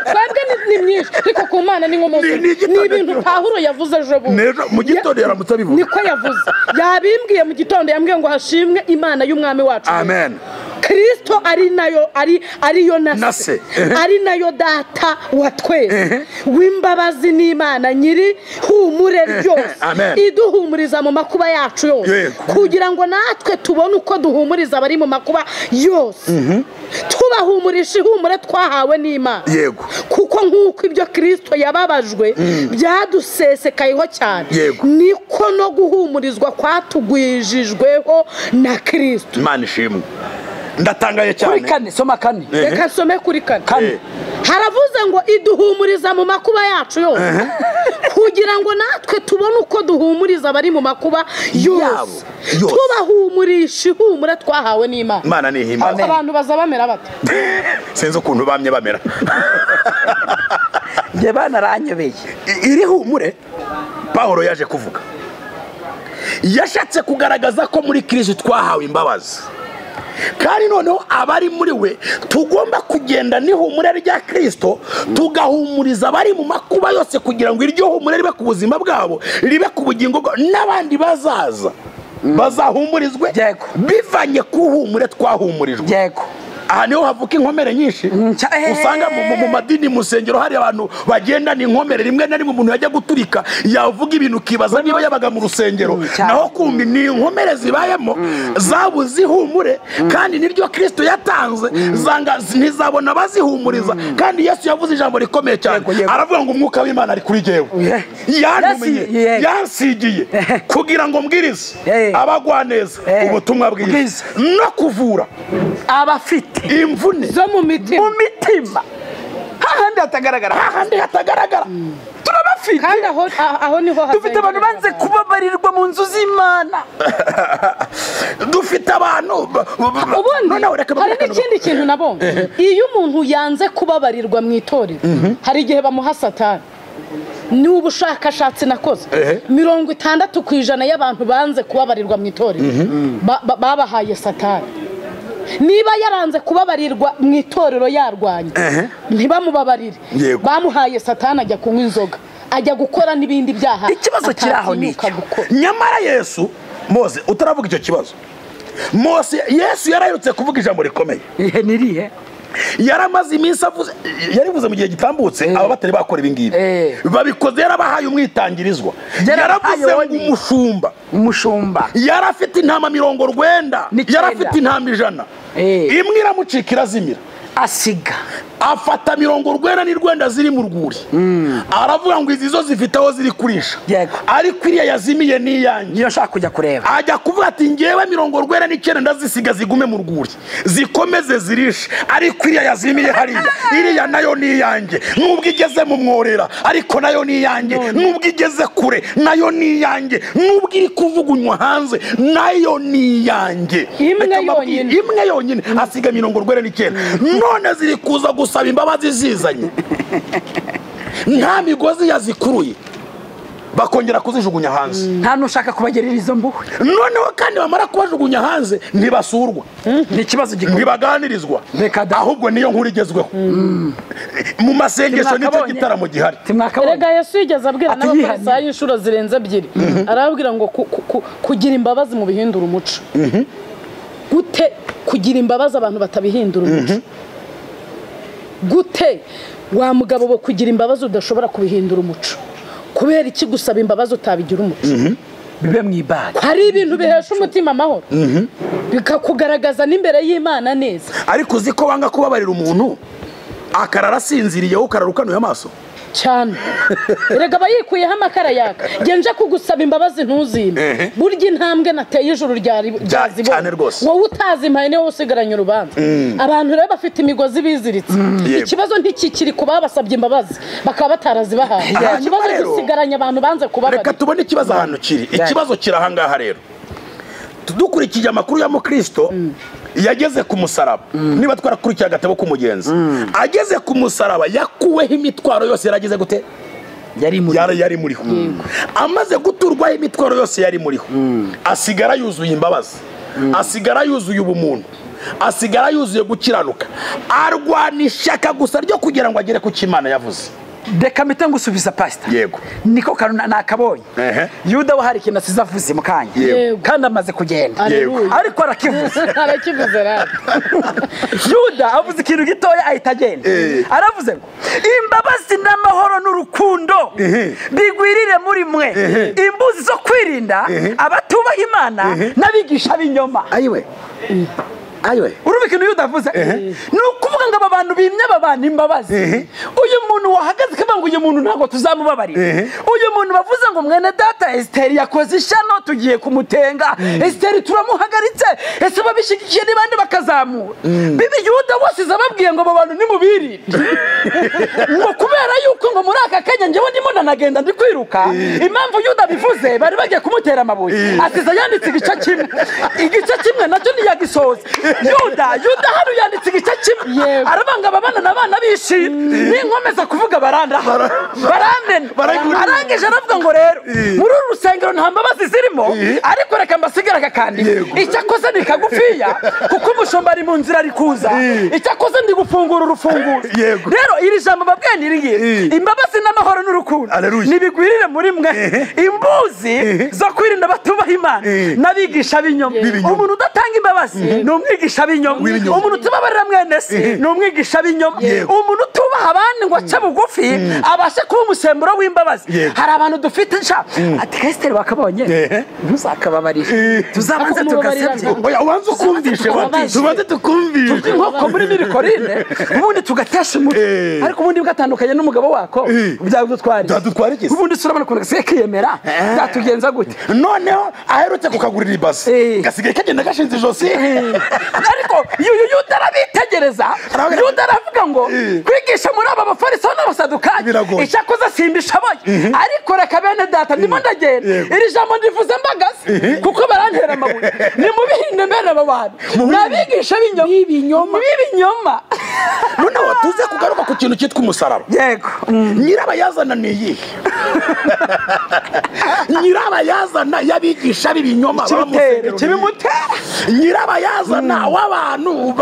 Twebwe ni myinshi ariko ku Mana ni nk'umunsi. Ni ibintu Pawulo yavuze ejo bundi. Mu gitondo yaramutse abivuze. Niko yavuze. Yabimbwiye mu gitondo yambwiye ngo hashimwe Imana y'umwami wacu. Amen. Kristo ariyo nase ari nayo data wa twese w'imbabazi n'Imana nyiri humure ryose iduhumuriza mu makuba yacu yose kugira ngo natwe tubone uko duhumuriza abari mu makuba yose tubahumurisha ihumure twahawe n'Imana kuko nk'uko ibyo Kristo yababajwe byadusesekayeho cyane niko no guhumurizwa kwatugwijijweho na Kristo. Imana ishimwe. Ndatangaye cyane. Kuri 4 soma 4. Reka some kuri 4. Haravuze ngo iduhumuriza mu makuba yacu yose kugira ngo natwe tubone uko duhumuriza abari mu makuba yose tubahumurisha ihumure twahawe n'Imana. Imana ni ihimbaza. Abantu bazabamera bate? Sinzi ukuntu bamye bamera. Nge bana ranyobeye. Iri humure Pawulo yaje kuvuga. Yashatse kugaragaza ko muri Kristo twahawe imbabazi. Kandi noneho abari muri we tugomba kugenda n'ihumure rya Kristo tugahumuriza abari mu makuba yose kugira ngo iryo humure ribe ku buzima bwabo ribe ku bugingo bwabo n'abandi bazaza bazahumurizwe bivanye ku humure twahumurijwe. Aha niho havuka inkomere nyinshi usanga mu madini mu nsengero hari abantu bagenda n'inkomere rimwe na rimwe umuntu yajya guturika yavuga ibintu kibaza niba yabaga mu rusengero naho kumbi ni inkomere zibayemo zabuze ihumure kandi niryo Kristo yatanze zanga ntizabona bazihumuriza kandi Yesu yavuze ijambo rikomeye cyane aravuga ngo umwuka w'Imana ari kuri jewe yantumenye yansigiye kugira ngo mbwirize abagwaneza ubutumwa bwiza no kuvura abafite imvune zo mu mitima hahandi hatagaragara turabafite kandi aho niho dufite abantu banze kubabarirwa mu nzu z'Imana. Dufite abantu hari n'ikindi kintu nabonye iyo umuntu yanze kubabarirwa mu itorero hari igihe bamuha Satani. Ni ubushakashatsi nakoze 60% y'abantu banze kubabarirwa mu itorero babahaye Satani. Niba yaranze kubabarirwa mu itorero yarwanye ntibamubabarire bamuhaye Satani ajya kunywa inzoga ajya gukora n'ibindi byaha. Ikibazo kiraho nicyo nyamara Yesu Mose utaravuga icyo kibazo Yesu yarayutse kuvuga ijambo rikomeye. Nirihe yaramaze iminsi avuze yarivuze mu gihe gitambutse aba batari bakora ibingibi babikoze yarabahaye umwitangirizwa yaravuze umushumba yarafite intama 90 yarafite intama 100 imwe iramucika irazimira asiga afata 90 ziri mu rwuri aravuga ngo izi zo zifite aho ziri kurisha ariko iriya yazimiye niyanjye niyo shaka kujya kureba ajya kuvuga ati ngewe 90 ndazisiga zigume mu rwuri zikomeze zirishe ariko iriya yazimiye hariya iriya nayo niyanjye nubwo igeze mu mworera ariko nayo niyanjye nubwo igeze kure nayo niyanjye nubwo iri kuvugunywa hanze nayo niyanjye imwe yonyine asiga 90 none ziri kuza gusaba imbabazi zizanye nta migozi yazikuruye bakongera kuzijugunya hanze nta nushaka kubagerera izo mbuwe noneho kandi bamara kubajugunya hanze ntibasurwa ni ikibazo gikomeye ntibaganirizwa ahubwo niyo nkuru igezweho mu masengesho n'icyo gitaramo gihari. Erega Yesu yigeze abwira n'abafarisayo inshuro zirenze 2 arababwira ngo kugira imbabazi mu bihindura umuco. Gute kugira imbabazi abantu batabihindura umuco? Gute wa mugabo bo kugira imbabazi udashobora kubihindura umuco? Kubera iki gusaba imbabazi utabigira umuco? Bibe mwibana hari ibintu bihesha umutima amahoro bikakugaragaza n'imbere y'Imana neza. Ariko uzi ko wanga kubabarira umuntu akarara asinziriye ukararukanuye amaso cyane erega bayikuyeho amakara yaka genje kugusaba imbabazi ntuzime burya intambwe nateye ijuru ryazibona wowe utazimpaye niwe usigaranye urubanza abantu rero bafite imigozi biziritse ikibazo ntikikiri kuba basabye imbabazi bakaba batarazibahaye ikibazo gisigaranye abantu banze kubabarira. Reka tubone ikibazo ahantu kiri. Ikibazo kiri ahangaha rero dukurikije amakuru ya Mukristo yageze ku musaraba. Niba twarakurikiye agatabo k'umugenzi ageze ku musaraba yakuweho imitwaro yose yarageze gute yari muriho amaze guturwaho imitwaro yose yari muriho asigara yuzuye imbabazi asigara yuzuye ubumuntu asigara yuzuye gukiranuka arwana ishyaka gusa ryo kugira ngo agere ku cy'Imana yavuze. Reka mpite ngusubiza pastor. Yego. Niko kantu nakabonye. Yuda wahari kintu asizavuze mu kanya. Kandi amaze kugenda. Ariko arakivuze. Arakivuze rero. Yuda avuze ikintu gitoya ahita agenda. Aravuze ngo imbabazi n'amahoro n'urukundo bigwirire muri mwe. Imbuzi zo kwirinda abatubaha Imana n'abigisha b'inyoma. Ayiwe urumva ikintu Yuda avuze ni ukuvuga ngo aba bantu bimye aba bantu imbabazi uyu muntu wahagaze kavuga ngo uyu muntu ntabwo tuzamubabarira uyu muntu bavuze ngo mwene data Esteri yakoze ishano tugiye kumutenga Esteri turamuhagaritse ese babishigikiye n'ibandi bakazamura bibi Yuda bose zababwiye ngo aba bantu nimubirinde ngo kubera yuko ngo muri aka kanya njyewe ndimo nanagenda ndi kwiruka impamvu Yuda bivuze bari bagiye kumutera amabuye asiza yanditse igice kimwe nacyo ntiyagisoza Yuda hano yanditse igice kimwe arabanga abana n'abana bishira n'inkomeza kuvuga baranda baramena arangije aravuga ngo rero muri uru rusengero nta mbabazi zirimo ariko reka mbasigara akakandi icyakoze ni kagufiya kuko umushumba ari mu nzira ari kuza icyakoze ndi gufungura urufunguzo rero iri jambo babwiye niriye imbabazi n'amahoro n'urukundo nibigwirire muri mwe imbuzi zo kwirinda batubaha Imana n'abigisha b'inyoma umuntu udatanga imbabazi ni umwigisha b'inyoma umuntu utubabarira mwene se ni umwigisha b'inyoma umuntu utubaha abandi ngo ace bugufi abashe kuba umusemburo w'imbabazi hari abantu dufite nsha ati Esteri bakabonye ntuzakababarire tuzabanze tugasebye oya ubanze ukumvishe tubanze tukumvishe nk'uko muri Mirikorine ubundi tugatesha umutwe ariko ubundi bwatandukanye n'umugabo wako byadutwara iki ubundi surabona kuntu gasigaye kiyemera byatugenza gute noneho aherutse kukagurira ibase gasigaye kagenda gashinze ijosi ariko Yuda arabitegereza Yuda aravuga ngo kwigisha muri aba bafarisayo n'abasadukayo icyakoze simbishoboye ariko reka bene data ndimo ndagenda iri jambo ndivuze mbagaze kuko barantera amabuye nimubihinde mbere aba bantu mwabigisha b'ibinyoma noneho tuze kugaruka ku kintu cyitwa umusaraba. Yego nyirabayazana ni iyihe nyirabayazana yabigisha b'ibinyoma kibimutera nyirabayazana w'abantu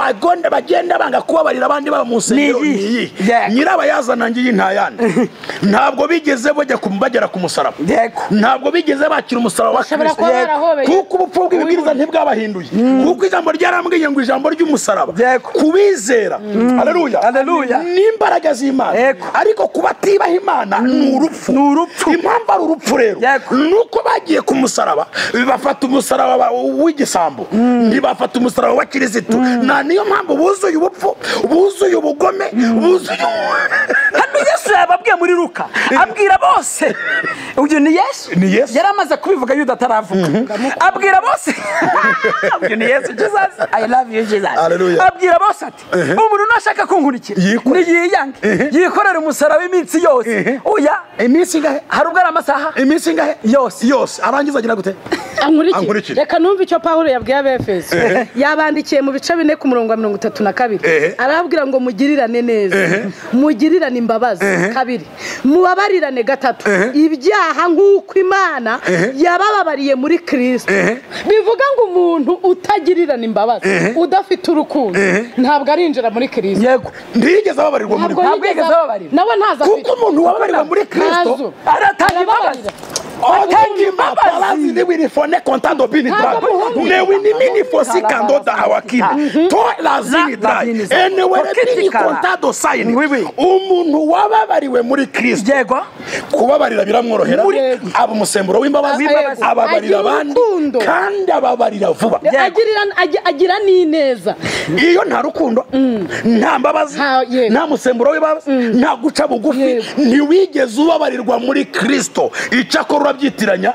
bagenda banga kubabarira abandi baba mu nsengero ni iyihe nyirabayazana ngiyi ntayandi ntabwo bigeze bagera ku musaraba ntabwo bigeze bakira umusaraba wa Kristo kuko ubupfu bw'ibibwiriza ntibwabahinduye kuko ijambo ryarambwiye ngo ijambo ry'umusaraba kubizera haleluya n'imbaraga z'Imana ariko kubatibaha Imana ni urupfu impamvu ari urupfu rero nuko bagiye ku musaraba bafata umusaraba w'igisambo ntibafata umusaraba wa Kristo niyo mpamvu buzuye ubupfu buzuye ubugome buzuye hano Yesu yababwiye muri Luka abwira bose uyu ni Yesu yari amaze kubivuga Yuda ataravuga abwira bose uyu ni Yesu Jesus I love you Jesus abwira bose ati umuntu nashaka kunkurikira niyiyange yikorera umusaraba iminsi yose oya iminsi ngahe hari ubwo ari amasaha iminsi ngahe yose arangiza agira gute ankurikira reka numva icyo Pawulo yabwiye Abefeso yabandikiye mu bice 4 ku murongo wa 32 arababwira ngo mugirirane neza mugirirane imbabazi kabiri mubabarirane gatatu ibyaha nk'uko Imana yabababariye muri Kristo bivuga ngo umuntu utagirirana imbabazi udafite urukundo ntabwo arinjira muri Kristo yego ndigeze ababarirwa muri Kristo nawe ntaza kuko umuntu wababarirwa muri Kristo aratanga imbabazi atanga imbabazi ni wirifone kontando bini drago ne winimini fosi kandoda awakini to lazini dra enewe bini kontado sayini umuntu wababariwe muri Kristo yego kubabarira biramworohera abo musemburo w'imbabazi ababarira abandi kandi ababarira vuba agira n'ineza iyo nta rukundo nta mbabazi nta musemburo w'imbabazi nta guca bugufi ntiwigeze ubabarirwa muri Kristo icakora urabyitiranya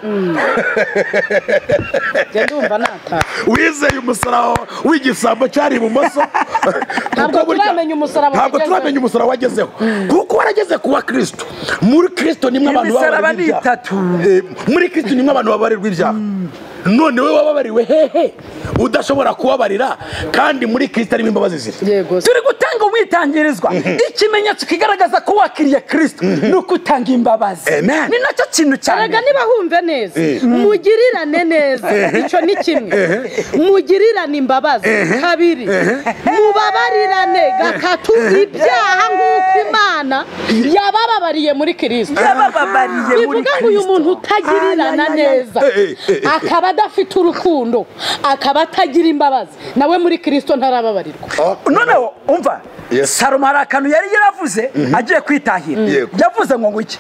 ndumva nata wizeye umusaraba w'igisambo cyari ibumoso ntabwo turamenye umusaraba wagezeho kuko warageze kuwa Kristo muri Kristo nimwe abantu babarirwa muri Kristo nimwe abantu babarirwa ibyaha none we wababariwe hehe udashobora kubabarira kandi muri Kristo arimo imbabazi ziri turi gutanga umwitangirizwa ikimenyetso kigaragaza ko wakiriye Kristo nuko utanga imbabazi ni nacyo kintu cyane araga niba humve neza mugirirane neza icyo ni kimwe mugirirane imbabazi kabiri mubabarirane gatatu ibyaha nk'uko Imana yabababariye muri Kristo bivuga ngo uyu muntu utagirirana neza akaba adafite urukundo akaba atagira imbabazi nawe muri Kristo ntarababarirwa noneho umva Salomo hari akantu yari yaravuze agiye kwitahira yavuze ngo iki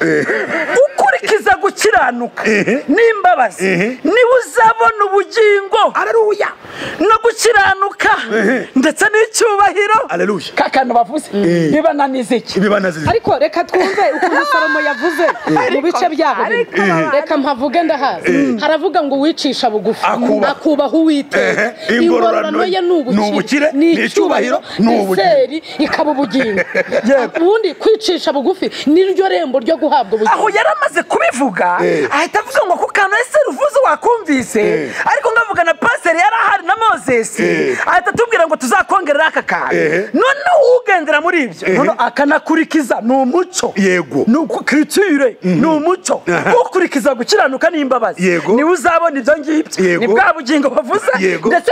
ukurikiza gukiranuka n'imbabazi niba uzabona ubugingo haleluya no gukiranuka ndetse n'icyubahiro haleluya kakantu bavuze bibananize iki ariko reka twumve ukuntu Salomo yavuze mu bice byabo reka mpavuge ndahazi haravuga ngo wicisha bugufi akubaha Uwiteka ingororano ye n'ubukire n'icyubahiro n'ubuseri ikaba ubugingo ubundi kwicisha bugufi niryo rembo ryo guhabwa ubugingo aho yaramaze kubivuga ahita avuga ngo kukantu ese ruvuze wakumvise ariko ngavuga na pastor yarahari na Moses ahita tubwira ngo tuzakongerera aka kantu none ugendera muri ibyo none akanakurikiza n'umuco yego n'ukriture n'umuco ukurikiza gukiranuka n'imbabazi ni uzabona ibyo ngibyo ni bwa bugingo bavuze ndetse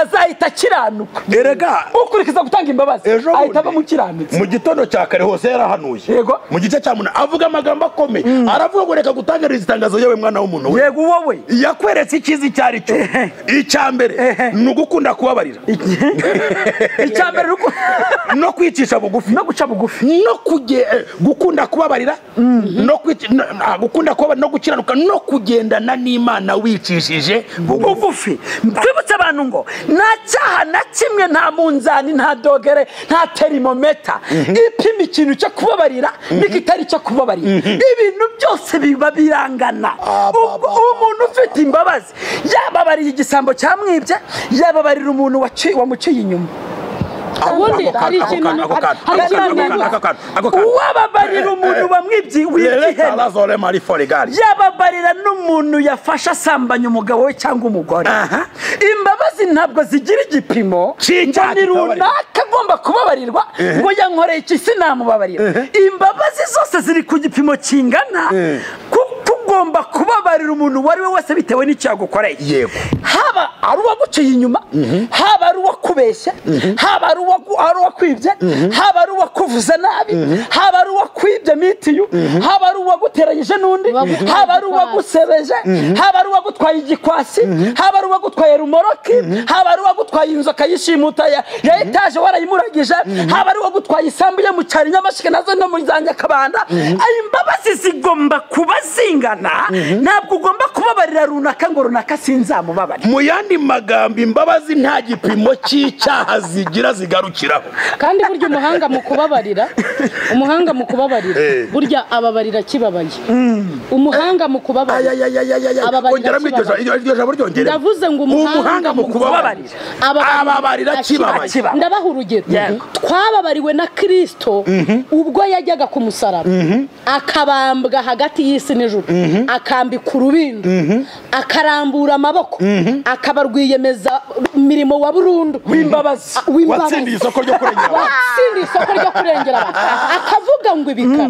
azahita kiranuka erega ukurikiza gutanga imbabazi ahita aba mukiranutse mu gitondo cya kare hose yarahanuye mu gice cya muna avuga amagambo akomeye aravuga ngo reka gutangariza itangazo yewe mwana w'umuntu yego wowe yakweretse ikizi cyari cyo icyambere ni ugukunda kubabarira icyambere no kwicisha bugufi no guca bugufi no gukunda kubabarira no gukunda kubabarira no gukiranuka no kugendana n'Imana wicishije bugufi twibutse abantu ngo nta cyaha na kimwe nta munzani nta dogere nta termometer ipima ikintu cyo kubabarira n'ikitari cyo kubabarira ibintu byose biba birangana umuntu ufite imbabazi yababariye igisambo cyamwibye yababarira umuntu wamuciye inyuma ubundi hari ikintu wababarira umuntu bamwibye w'ihene yababarira n'umuntu yafashe asambanya umugabo we cyangwa umugore imbabazi ntabwo zigira igipimo ngo ni runaka agomba kubabarirwa ngo yankoreye iki sinamubabarira imbabazi zose ziri ku gipimo kingana ugomba kubabarira umuntu uwo ari we wese bitewe n'icyo yagukoreye yego haba ari uwaguciye inyuma haba ari uwakubeshya haba ari uwakwibye haba ari uwakuvuze nabi haba ari uwakwibye mitiyu haba ari uwaguteranyije n'undi haba ari uwagusebeje haba ari uwagutwaye igikwasi haba ari uwagutwaye rumoroki haba ari uwagutwaye inzoka yishimuta ya etaje warayimuragije haba ari uwagutwaye isambu ye mu cyari Nyamasheke nazo no muri za Nyakabanda imbabazi zigomba kuba zingana ntabwo ugomba kubabarira runaka ngo runaka sinzamubabarira mu yandi magambo imbabazi nta gipimo cy'icyaha zigira zigarukiraho kandi burya umuhanga mu kubabarira burya ababarira kibabaye umuhanga mu kubabarira ababarira kibabaye ndavuze ngo umuhanga mu kubabarira ababarira kibabaye ndabaha urugero twababariwe na Kristo ubwo yajyaga ku musaraba akabambwa hagati y'isi n'ijuru akambika urubindo akarambura amaboko akabarwiyemeza mirimo wa burundu w'imbabazi watsindiye isoko ryo kurengera akavuga ngo ibikara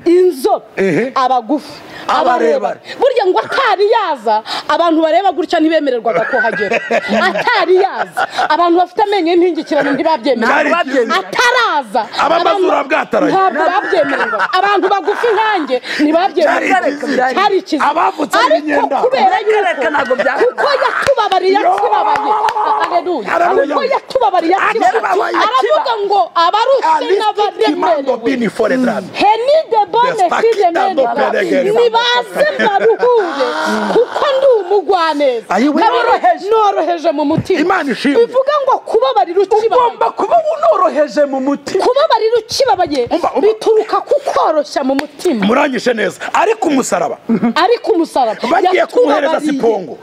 inzobe abagufi abarebare burya ngo atari yaza abantu bareba gutya ntibemererwaga kuhagera atari yaza abantu bafite amenyo y'intingikirano ntibabyemererwa ataraza abamazura bwataraye ntabwo babyemererwa abantu bagufi nkanjye ntibabyemererwa cyari ikizi abavutse ariko kubera yuko kuko yatubabariye akibabaye kuko yatubabariye akibabaye aravuga ngo abarushe n'abaremerewe heni de bone fide nibaze mbaruhure kuko ndi umugwaneza noroheje mu mutima bivuga ngo kubabarira ukibabaye ugomba kuba unoroheje mu mutima kubabarira ukibabaye bituruka kukoroshya mu mutima muranyishe neza ariko umusaraba bagiye kumuhereza sipongo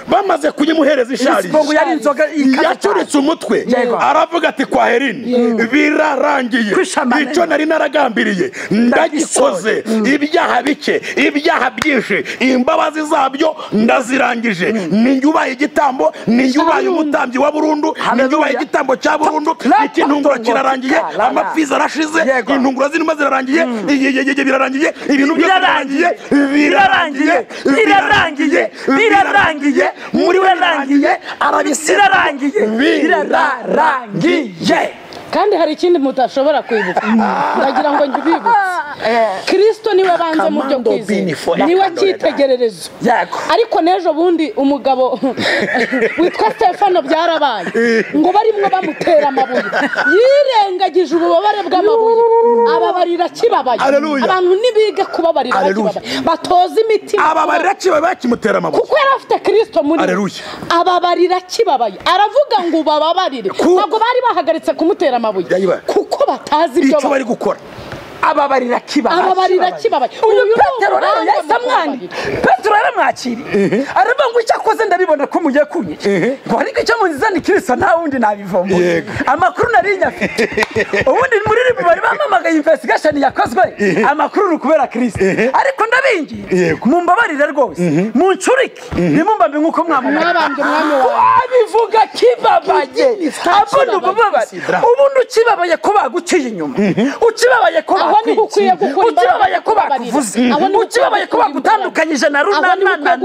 bamaze kuyimuhereza ishari yacuritse umutwe aravuga ati kwa Herini birarangiye icyo nari naragambiriye ndagikoze ibyaha bike ibyaha byinshi imbabazi zabyo ndazirangije ninjye igitambo ninjye umutambyi wa burundu ninjye igitambo cya burundu ikintungura kirarangiye amapfizi arashize intungura zirimo zirarangiye birarangiye ibintu byose birarangiye muri we rangiye arabisirarangiye birarangiye kandi hari ikindi mutashobora kwibuka ndagira ngo njibibutse Kristo niwe banze mu byo kwizera niwe cyitegererezo ariko nejo bundi umugabo witwa Stefano byarabaye ngo barimwe bamutera amabuye yirengagije ububabare bw'amabuye ababarira kibabaye abantu nibiga kubabarira kibabaye batoza imitima ababarira kibabaye bakimutera amabuye kuko yari afite Kristo muri ababarira kibabaye aravuga ngo bababarire ntabwo bari bahagaritse kumutera amabuye kuko batazi ibyo bari gukora ababarira kibabaye uyu Petero rero yasamwani Petero yaramwakiriye aravuga ngo icyo akoze ndabibona ko mugiye kunye ngo ariko icyo munzizana Kristo nta wundi nabivombo amakuru nari nyafite ubundi muri ribu bari bamamagaye investigation yakozwe amakuru rukubera Kristo ariko ndabingiye mumbabarire rwose muncurike nimumbambe nkuko mwabambye mwami wawe abivuga kibabaye abona ububabare ubundi ukibabaye ko baguciye inyuma ukibabaye ko ukibabaye ko bakuvuze ukibabaye ko bagutandukanyije na runana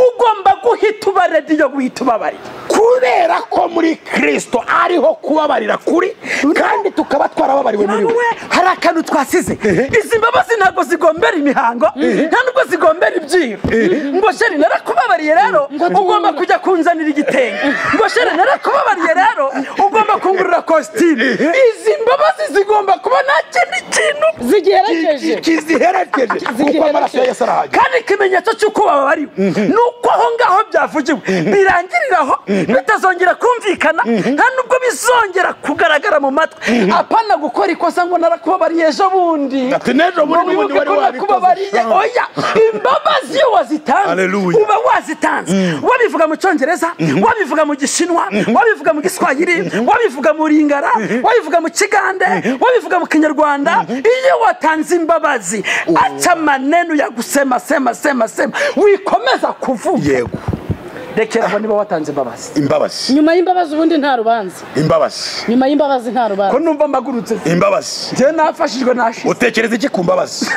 ugomba guhita ubarediyo guhita ubabarira kubera ko muri Kristo ariho kubabarira kuri kandi tukaba twarababariwe muri we hari akantu twasize izi mbabazi ntabwo zigombera imihango nta nubwo zigombera ibyiru ngo sheri narakubabariye rero ugomba kujya kunzanira igitenge ngo sheri narakubabariye rero ugomba kungurira kositime izi mbabazi zigomba kuba nta kindi kintu kiziherekeje kuko amaraso ya Yesu arahagije kandi ikimenyetso cy'uko bababariwe ni uko aho ngaho byavugiwe birangiriraho bitazongera kumvikana nta nubwo bizongera kugaragara mu matwi apana gukora ikosa ngo narakubabariye ejo bundi wari warakubabariye oya imbabazi iyo wazitanze uba wazitanze wabivuga mu cyongereza wabivuga mu gishinwa wabivuga mu giswahili wabivuga mu ringara wabivuga mu kigande wabivuga mu kinyarwanda iyo watanze imbabazi acha maneno ya gusema sema wikomeza kuvuga yego rekera ngo niba watanze imbabazi nyuma y'imbabazi ubundi nta rubanza nyuma y'imbabazi nta rubanza ko numva mbagurutse imbabazi je nafashijwe nashize utekereza iki ku mbabazi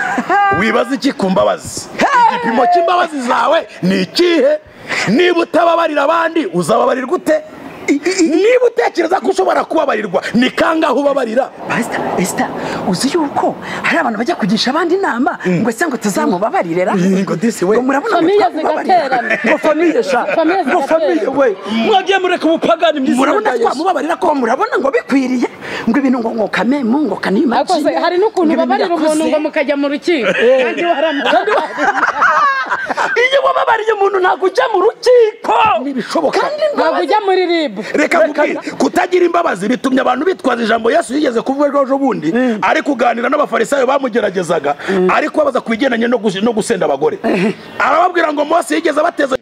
wibaza iki ku mbabazi igipimo cy'imbabazi zawe ni ikihe niba utababarira abandi uzababarirwa ute niba utekereza ko ushobora kubabarirwa ni kangahe ubabarira Esther uzi yuko hari abantu bajya kugisha abandi inama ngo se ngo tuzamubabarirera ngo disi we murabona ngo famille we mwagiye mureka ubupagani mwiza murabona twamubabarira ko murabona ngo bikwiriye ngo ibintu ngo kamemu ngo kanima hari n'ukuntu babarira umuntu ngo mukajya mu rukiko kandi waramubabarira iyo wababariye umuntu ntabwo ujya mu rukiko ntibishoboka kandi ntabwo ujya muri ribu reka mubwire kutagira imbabazi bitumye abantu bitwaza ijambo Yesu yigeze kuvuga ejo bundi ari kuganira n'abafarisayo bamugeragezaga ariko babaza kubigendanye no gusenda abagore arababwira ngo Mose yigeze abateza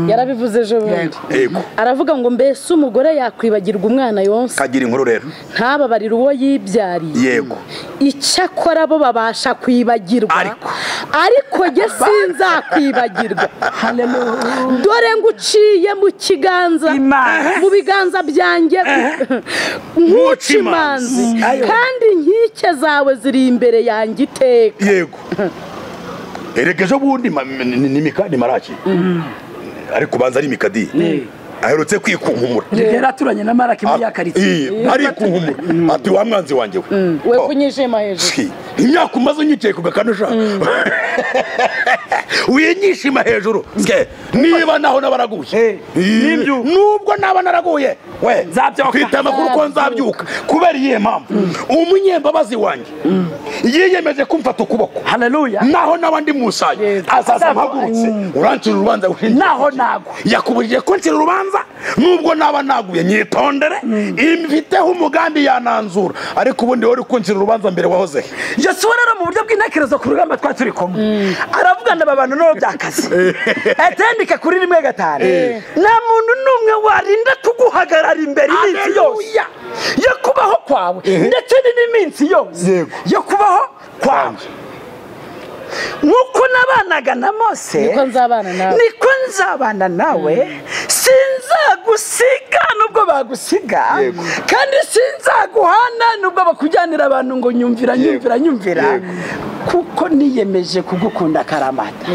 yarabivuze ejo bundi aravuga ngo mbese umugore yakwibagirwa umwana yonse kagira inkuru rero ntababarira uwo yibyariye yego icyakora bo babasha kwibagirwa ariko jye sinzakwibagirwa dore nguciye mu kiganza mu biganza byanjye nk'ucimanzi kandi inkike zawe ziri imbere yanjye iteka yego eregeje bundi ni mikadi maraki ariko banza ari mikadi aherutse kwikunkumura yari aturanye na Maraki muri yakaritsiye ari kunkumura ati wa mwanzi wanjye we kunyishima hejuru imyaka umaze unyicaye ku gakanusha winyishima hejuru niba naho nabaraguye nubwo naba naraguye we twita amakuru ko nzabyuka kubera iyihe mpamvu umunyembabazi wanjye yiyemeje kumfata ukuboko haleluya naho n'abandi musaye azaza mpagurutse urancira urubanza naho nago yakubujije ko ncira urubanza nubwo naba naguye nyitondere imfiteho umugambi yananzura ariko ubundi wari kuncira urubanza mbere wahoze Yesu rero mu buryo bw'intekerezo ku rugamba twaturi kumwe aravugana abantu no byakazi atendika kuri 1:5 nta muntu numwe warinda kuguhagarara imbere iminsi yose yo kubaho kwawe ndetse n'iminsi yose yo kubaho kwawe nuko nabanaga na Mose niko nzabana nawe sinzagusiga nubwo bagusiga kandi sinzaguhana nubwo bakujyanira abantu ngo nyumvira kuko niyemeje kugukunda karamata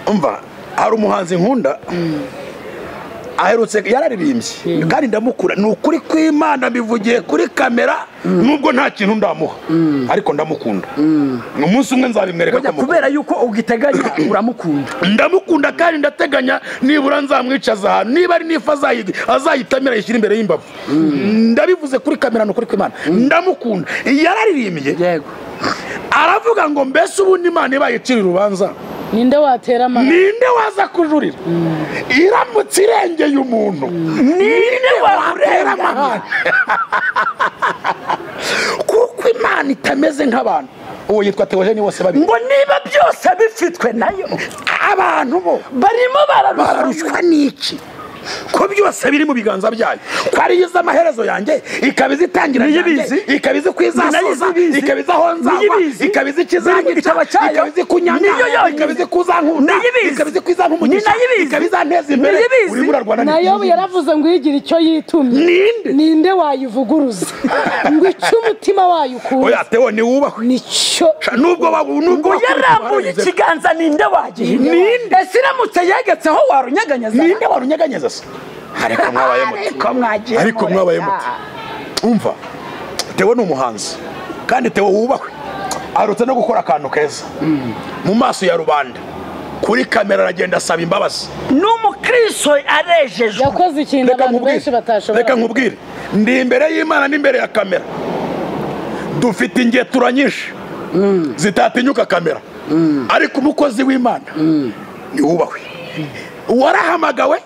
umva hari umuhanzi nkunda aherutse yararirimbye kandi ndamukura ni ukuri kw'Imana bivugiye kuri kamera nubwo nta kintu ndamuha ariko ndamukunda umunsi umwe nzabimwereka ko kubera yuko ugiteganya uramukunda ndamukunda kandi ndateganya nibura nzamwicaza ahantu niba ari nifa azayitamira yishyira imbere y'imbavu ndabivuze kuri kamera ni ukuri kw'Imana ndamukunda yararirimbye yego aravuga ngo mbese ubundi Imana ibayicira urubanza ninde watera amahane ninde waza kujurira iramutse irengeye umuntu ninde watera amahane kuko Imana itameze nk'abantu uwo yitwa Theogene wose babi ngo niba byose bifitwe nayo abantu bo barimo bararushwa n'iki ko byose biri mu biganza byayo ko ari yiza amaherezo yanjye ikabiza itangira yanjye ikabiza kwizasoza ikabiza honzagwa ikabiza ikizangica ikabiza kunyanga ikabiza kuzankunda ikabiza kwizankumugisha ikabiza nteza imbere uri murarwana nayo yaravuze ngo yigira icyo yitumye ninde wayivuguruza ngo icyo umutima wayo ukunda oya Theo ni wubahwe nicyo nubwo yarambuye ikiganza ninde wagiye ninde siramutse yegetseho warunyeganyeza ninde warunyeganyeza ariko mwabaye muti umva Theo ni umuhanzi kandi Theo wubahwe arutse no gukora akantu keza mu maso ya rubanda kuri kamera aragenda asaba imbabazi n'umukristo arejejwe yakoze ikintu abantu benshi batashobora reka nkubwire ndi imbere y'Imana n'imbere ya kamera dufite ingetura nyinshi zitatinyuka kamera ariko umukozi w'Imana ni wubahwe warahamagawe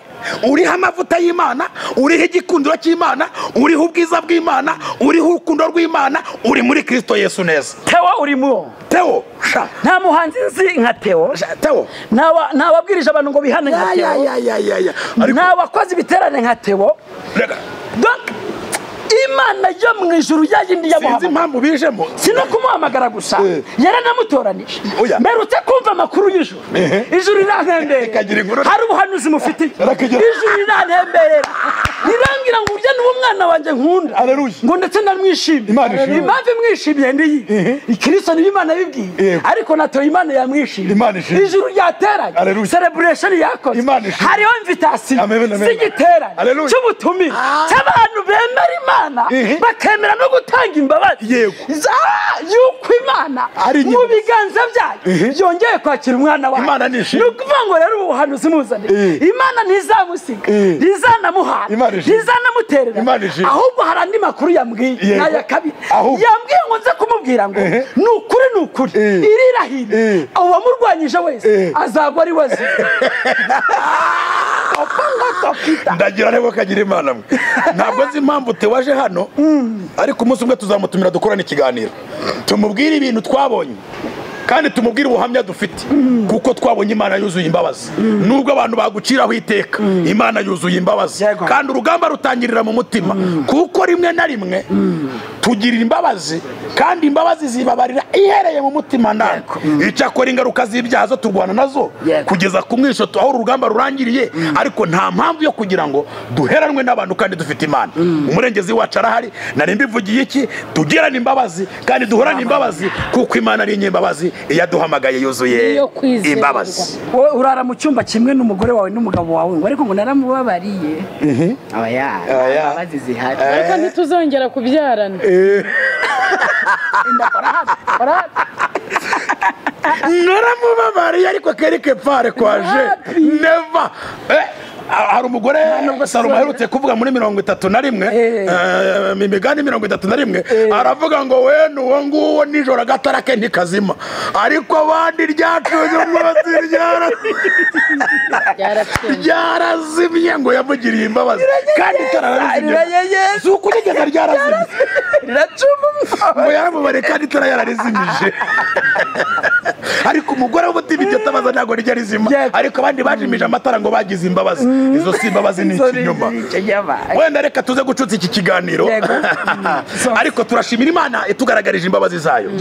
uriho amavuta y'Imana uriho igikundiro cy'Imana uriho ubwiza bw'Imana uriho urukundo rw'Imana uri muri Kristo Yesu neza Theo urimo Theo nta muhanzi nzi nka Theo ntababwirije abantu ngo bihane nka Theo ntabakoze ibiterane nka Theo Imana yo mu ijuru yayindi yamuhamagara sinzi impamvu bijemo sino kumuhamagara gusa yaranamutoranije mperutse kumva amakuru y'ijuru ijuru rirantembere hari ubuhanuzi mufite ijuru rirantemberera rirambwira ngo urya n'uwo mwana wanjye nkunda ngo ndetse namwishimye impamvu mwishimiye ndiyi Kristo ni Imana yabibwiye ariko na Theo Imana yamwishimye ijuru ryateranye celebration yakoze hariho invitation z'igiterane cy'ubutumire cy'abantu bemera Imana bakemera no gutanga imbabazi yuko Imana mu biganza byayo yongeye kwakira umwana wayo ni ukuvuga ngo rero ubuhanuzi muzane Imana ntizamusiga ntizanamuhana ntizanamuterera ahubwo hari andi makuru yambwiye n'aya kabiri yambwiye ngo nze kumubwira ngo ni ukuri irirahire uwamurwanyije wese azagwa ari wese ndagira rero kagira Imana mwe ntabwo nzi impamvu tewaje hano ariko umunsi umwe tuzamutumira dukorana ikiganiro tumubwire ibintu twabonye kandi tumubwire ubuhamya dufite kuko twabonye Imana yuzuye imbabazi nubwo abantu baguciraho iteka Imana yuzuye imbabazi kandi urugamba rutangirira mu mutima kuko rimwe na rimwe tugirira imbabazi kandi imbabazi zibabarira ihereye mu mutima ndani icakora ingaruka z'ibyaha zo turwana nazo kugeza ku mwisho aho urugamba rurangiriye ariko nta mpamvu yo kugira ngo duheranwe n'abantu kandi dufite Imana umurengezi wacu arahari nari mbivugiye iki tugirana imbabazi kandi duhorana imbabazi kuko Imana ari inyembabazi iyo aduhamagaye yuzuye imbabazi. Urara mu cyumba kimwe n'umugore wawe n'umugabo wawe ngo ariko ngo naramubabariye. Imbabazi zihari. Ariko ntituzongera kubyarana. Naramubabariye ariko kereke pare kwaje never. Hari umugore Salomo aherutse kuvuga muri 31 imigani 31 aravuga ngo we nuwo nguwo nijoro agatara ke ntikazima ariko abandi ryacuze umwotsi ryarazimye ngo yamugiriye imbabazi kandi itararazimye zuko nigeze ryarazimye ngo yaramubare kandi itara yararizimije ariko umugore w'umutima ibyo tabaza ntabwo rijya rizima ariko abandi bajimije amatara ngo bagize imbabazi. Izo si imbabazi ni ikinyoma. Wenda reka tuze gucutsa iki kiganiro ariko turashimira Imana itugaragarije imbabazi zayo.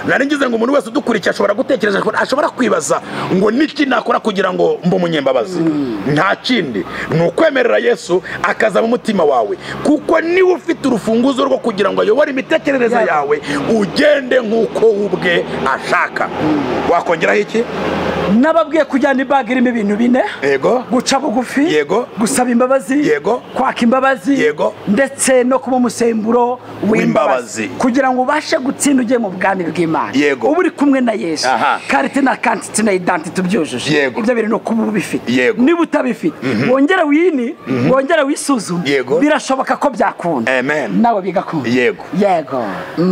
Nari ngize ngo umuntu wese udukurikiye ashobora gutekereza ashobora kwibaza ngo niki nakora kugira ngo mbe umunyembabazi. Nta kindi ni ukwemerera Yesu akaza mu mutima wawe kuko niwe ufite urufunguzo rwo kugira ngo ayobore imitekerereze yawe ugende nk'uko ubwe ashaka. Wakongeraho iki? Nababwiye kujyana ibaga irimo ibintu bine. Yego. Guca bugufi. Yego. Gusaba imbabazi. Yego. Kwaka imbabazi. Yego. Ndetse no kuba umusemburo w'imbabazi kugira ngo ubashe gutsinda ujye mu bwami bw'Imana. Yego. Uba uri kumwe na Yesu. Karite na kantite na identity byujuje. Ibyo biri no kuba ubifite. Niba utabifite wongera wini wongera wisuzume. Birashoboka ko byakunda. Amen. Nawe bigakunda. Yego.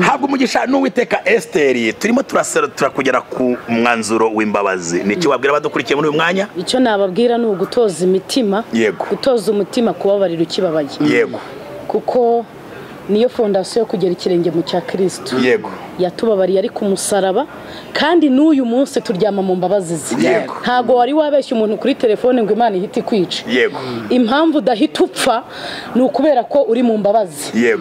Habwo umugisha n'Uwiteka Esteri turimo turakugera ku mwanzuro w'imbabazi. Niki wabwira badukurikiye muri uyu mwanya? Icyo nababwira ni ugutoza imitima. Gutoza umutima kubabarira ukibabaye. Kuko niyo fondasiyo yo kugera ikirenge mu cya Kristo. Yatubabariye ari ku musaraba kandi n'uyu munsi turyama mu mbabazi ze. Ntago wari wabeshya umuntu kuri telefone ngo Imana ihita ikwica. Impamvu udahita upfa ni ukubera ko uri mu mbabazi.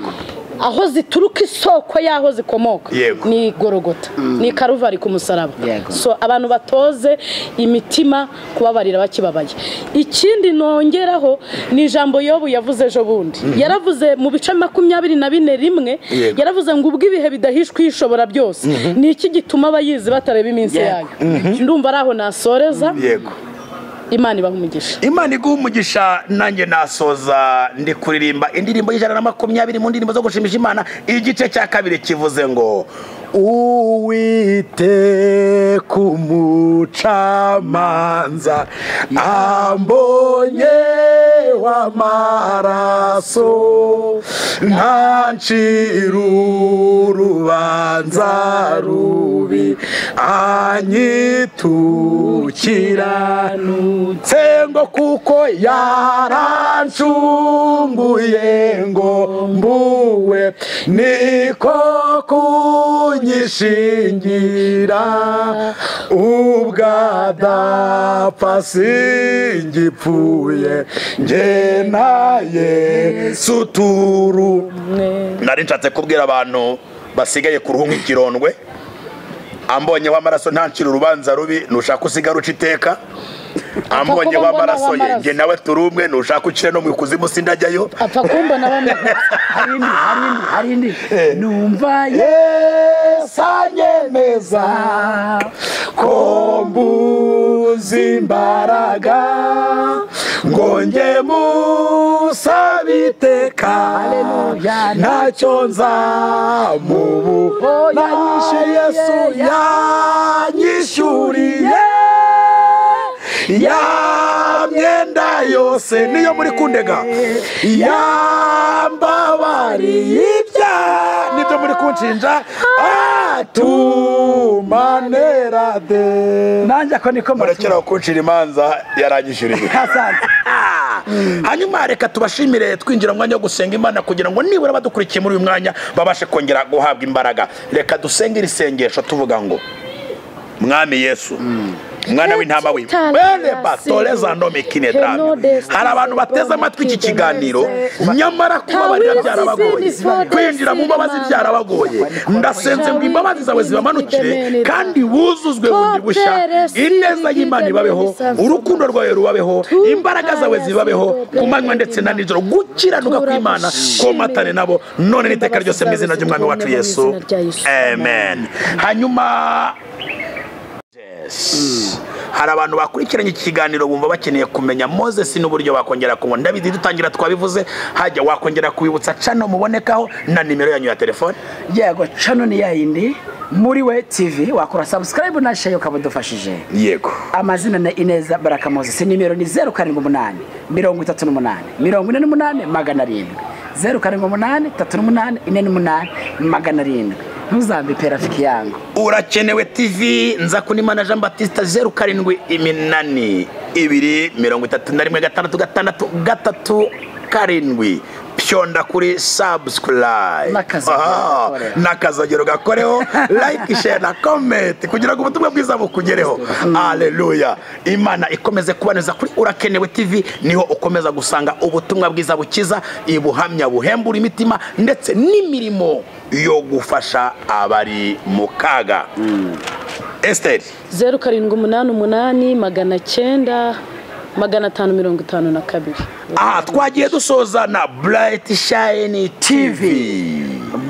Aho zituruka isoko yaho zikomoka ni Gorogota, ni Karuvari ku musaraba. So abantu batoze imitima kubabarira bakibabaye. Ikindi nongeraho ni ijambo Yobu yavuze ejo bundi. Yaravuze mu bice 24 yaravuze ngo ubwo ibihe bidahishwe ishobora byose ni iki gituma abayizi batareba iminsi yayo. Ndumva araho nasoreza. Imana ibaha umugisha. Imana iguha umugisha. Nanjye nasoza ndi kuririmba indirimbo y'120 mu ndirimbo zo gushimisha Imana. Igice cya kabiri kivuze ngo Uwiteka umucamanza ambonye w'amaraso ntancira urubanza rubi anyitukira nsengo kuko yarancunguye ngo mbuwe niko kunyishingira ubwadapfa singipfuye nge na Yesu turu. Nari nshatse kubwira abantu basigaye ku ruhu nk'ikirondwe ambonye w'amaraso ntancira urubanza rubi nushaka usigara uca iteka. Ambonye w'amaraso ye nge nawe turumwe nushaka ucire no mu kuzimu sindajyayo. Apfa kumbona bamwe harindi numva Yesu anyemeza ko mbuze imbaraga ngo nge musabiteka ntacyo nzamubu na Yesu yanyishyuriye ya myenda yose niyo muri kundega yambabariye ibyaha nibyo muri kunshinja atumanerade nanjye ko niko murekera kunshira imanza yaranyishyuriye. Hanyuma reka tubashimire twinjira mu mwanya wo gusenga Imana kugira ngo nibura badukurikiye muri uyu mwanya babashe kongera guhabwa imbaraga. Reka dusengere isengesho tuvuga ngo Mwami Yesu mwana w'intama we bene batoreza ndome kinedrame. Hari abantu bateze amatwi iki kiganiro nyamara kubabarira byarabagoye, kwinjira mu mbabazi byarabagoye. Ndasenze ngo imbabazi zawe zibamanukire kandi wuzuzwe bundi bushya. Ineza y'Imana ibabeho, urukundo rwawe rubabeho, imbaraga zawe zibabeho ku manywa ndetse na nijoro. Gukiranuka kw'Imana komatane nabo none n'iteka ryose mu izina ry'Umwami wacu Yesu. Amen. Hanyuma Moses. Hari abantu bakurikiranye iki kiganiro bumva bakeneye kumenya Moses n'uburyo bakongera kubona. Ndabizi dutangira twabivuze, hajya wakongera kubibutsa channel mubonekaho na nimero yanyu ya telefone. Yego, channel ni yayindi muri we TV, wakora subscribe na share ukabadufashije. Yego. Amazina na Ineza Baraka Moses, nimero ni 078 38 48 700. 078 38 48 ntuzambe rafiki yangu. Urakenewe TV Nzakundimana Jean Baptiste 07 231 pyonda kuri subscribe nakazogero gakoreho like share na comment kugira ngo ubutumwa bwiza bukugereho. Haleluya. Imana ikomeze kubaneza kuri Urakenewe TV, niho ukomeza gusanga ubutumwa bwiza bukiza, ibuhamya buhembura imitima ndetse n'imirimo yo gufasha abari mu kaga. Esther 0788 552. Twagiye dusoza na Bright Shine TV.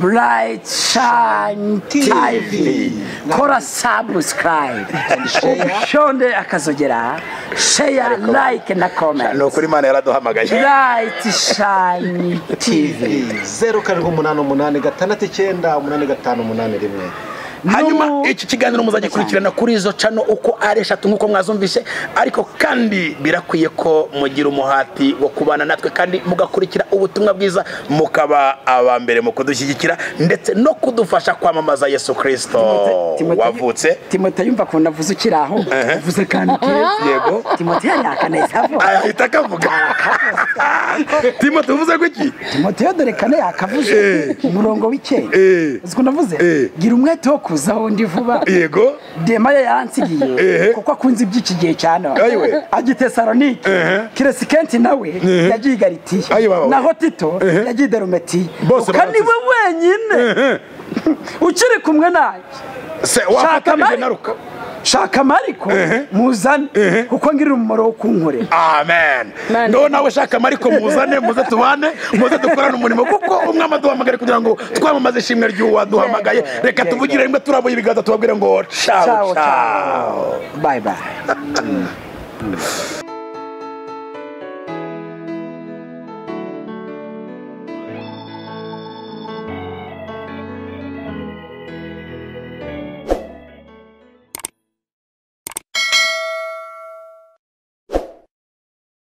Bright Shine TV. Kora subscribe. Shonde akazogera. Share, like na comment. No kuri Imana yaraduhamagaye. Bright Shine TV. 0788 hanyuma iki kiganiro muzajye kurikirana kuri izo channel uko ari 3 nkuko mwazumvise, ariko kandi birakwiye ko mugira umuhati wo kubana natwe kandi mugakurikira ubutumwa bwiza, mukaba abambere mu kudushyigikira ndetse no kudufasha kwamamaza Yesu Kristo wavutse. Timote yumva ko navuze ukiraho uvuze kandi yego Timote yakanayisavo ahita kavuga. Timote uvuze gwiki? Timote yodore kane yakavuze umurongo w'ike uziko navuze gira umwete wo kuzaho ndi vuba. Yego. Dema yaransigiye kuko akunze iby'iki gihe cyane. Agitesalonike Kiresikenti nawe yagiye Galatiya naho Tito yagiye Darumati. Kandi we wenyine ukiri kumwe naye wafatanije naruka shaka Mariko muzane kuko ngirira umumaro wo kunkore. Amen. No nawe shaka Mariko muzane, muze tubane, muze dukorana umurimo kuko umwami aduhamagare kugira ngo twamamaze ishimwe ry'uwa duhamagaye. Reka tuvugire rimwe turaboye ibiganza tubabwire ngo ciao ciao. Bye bye.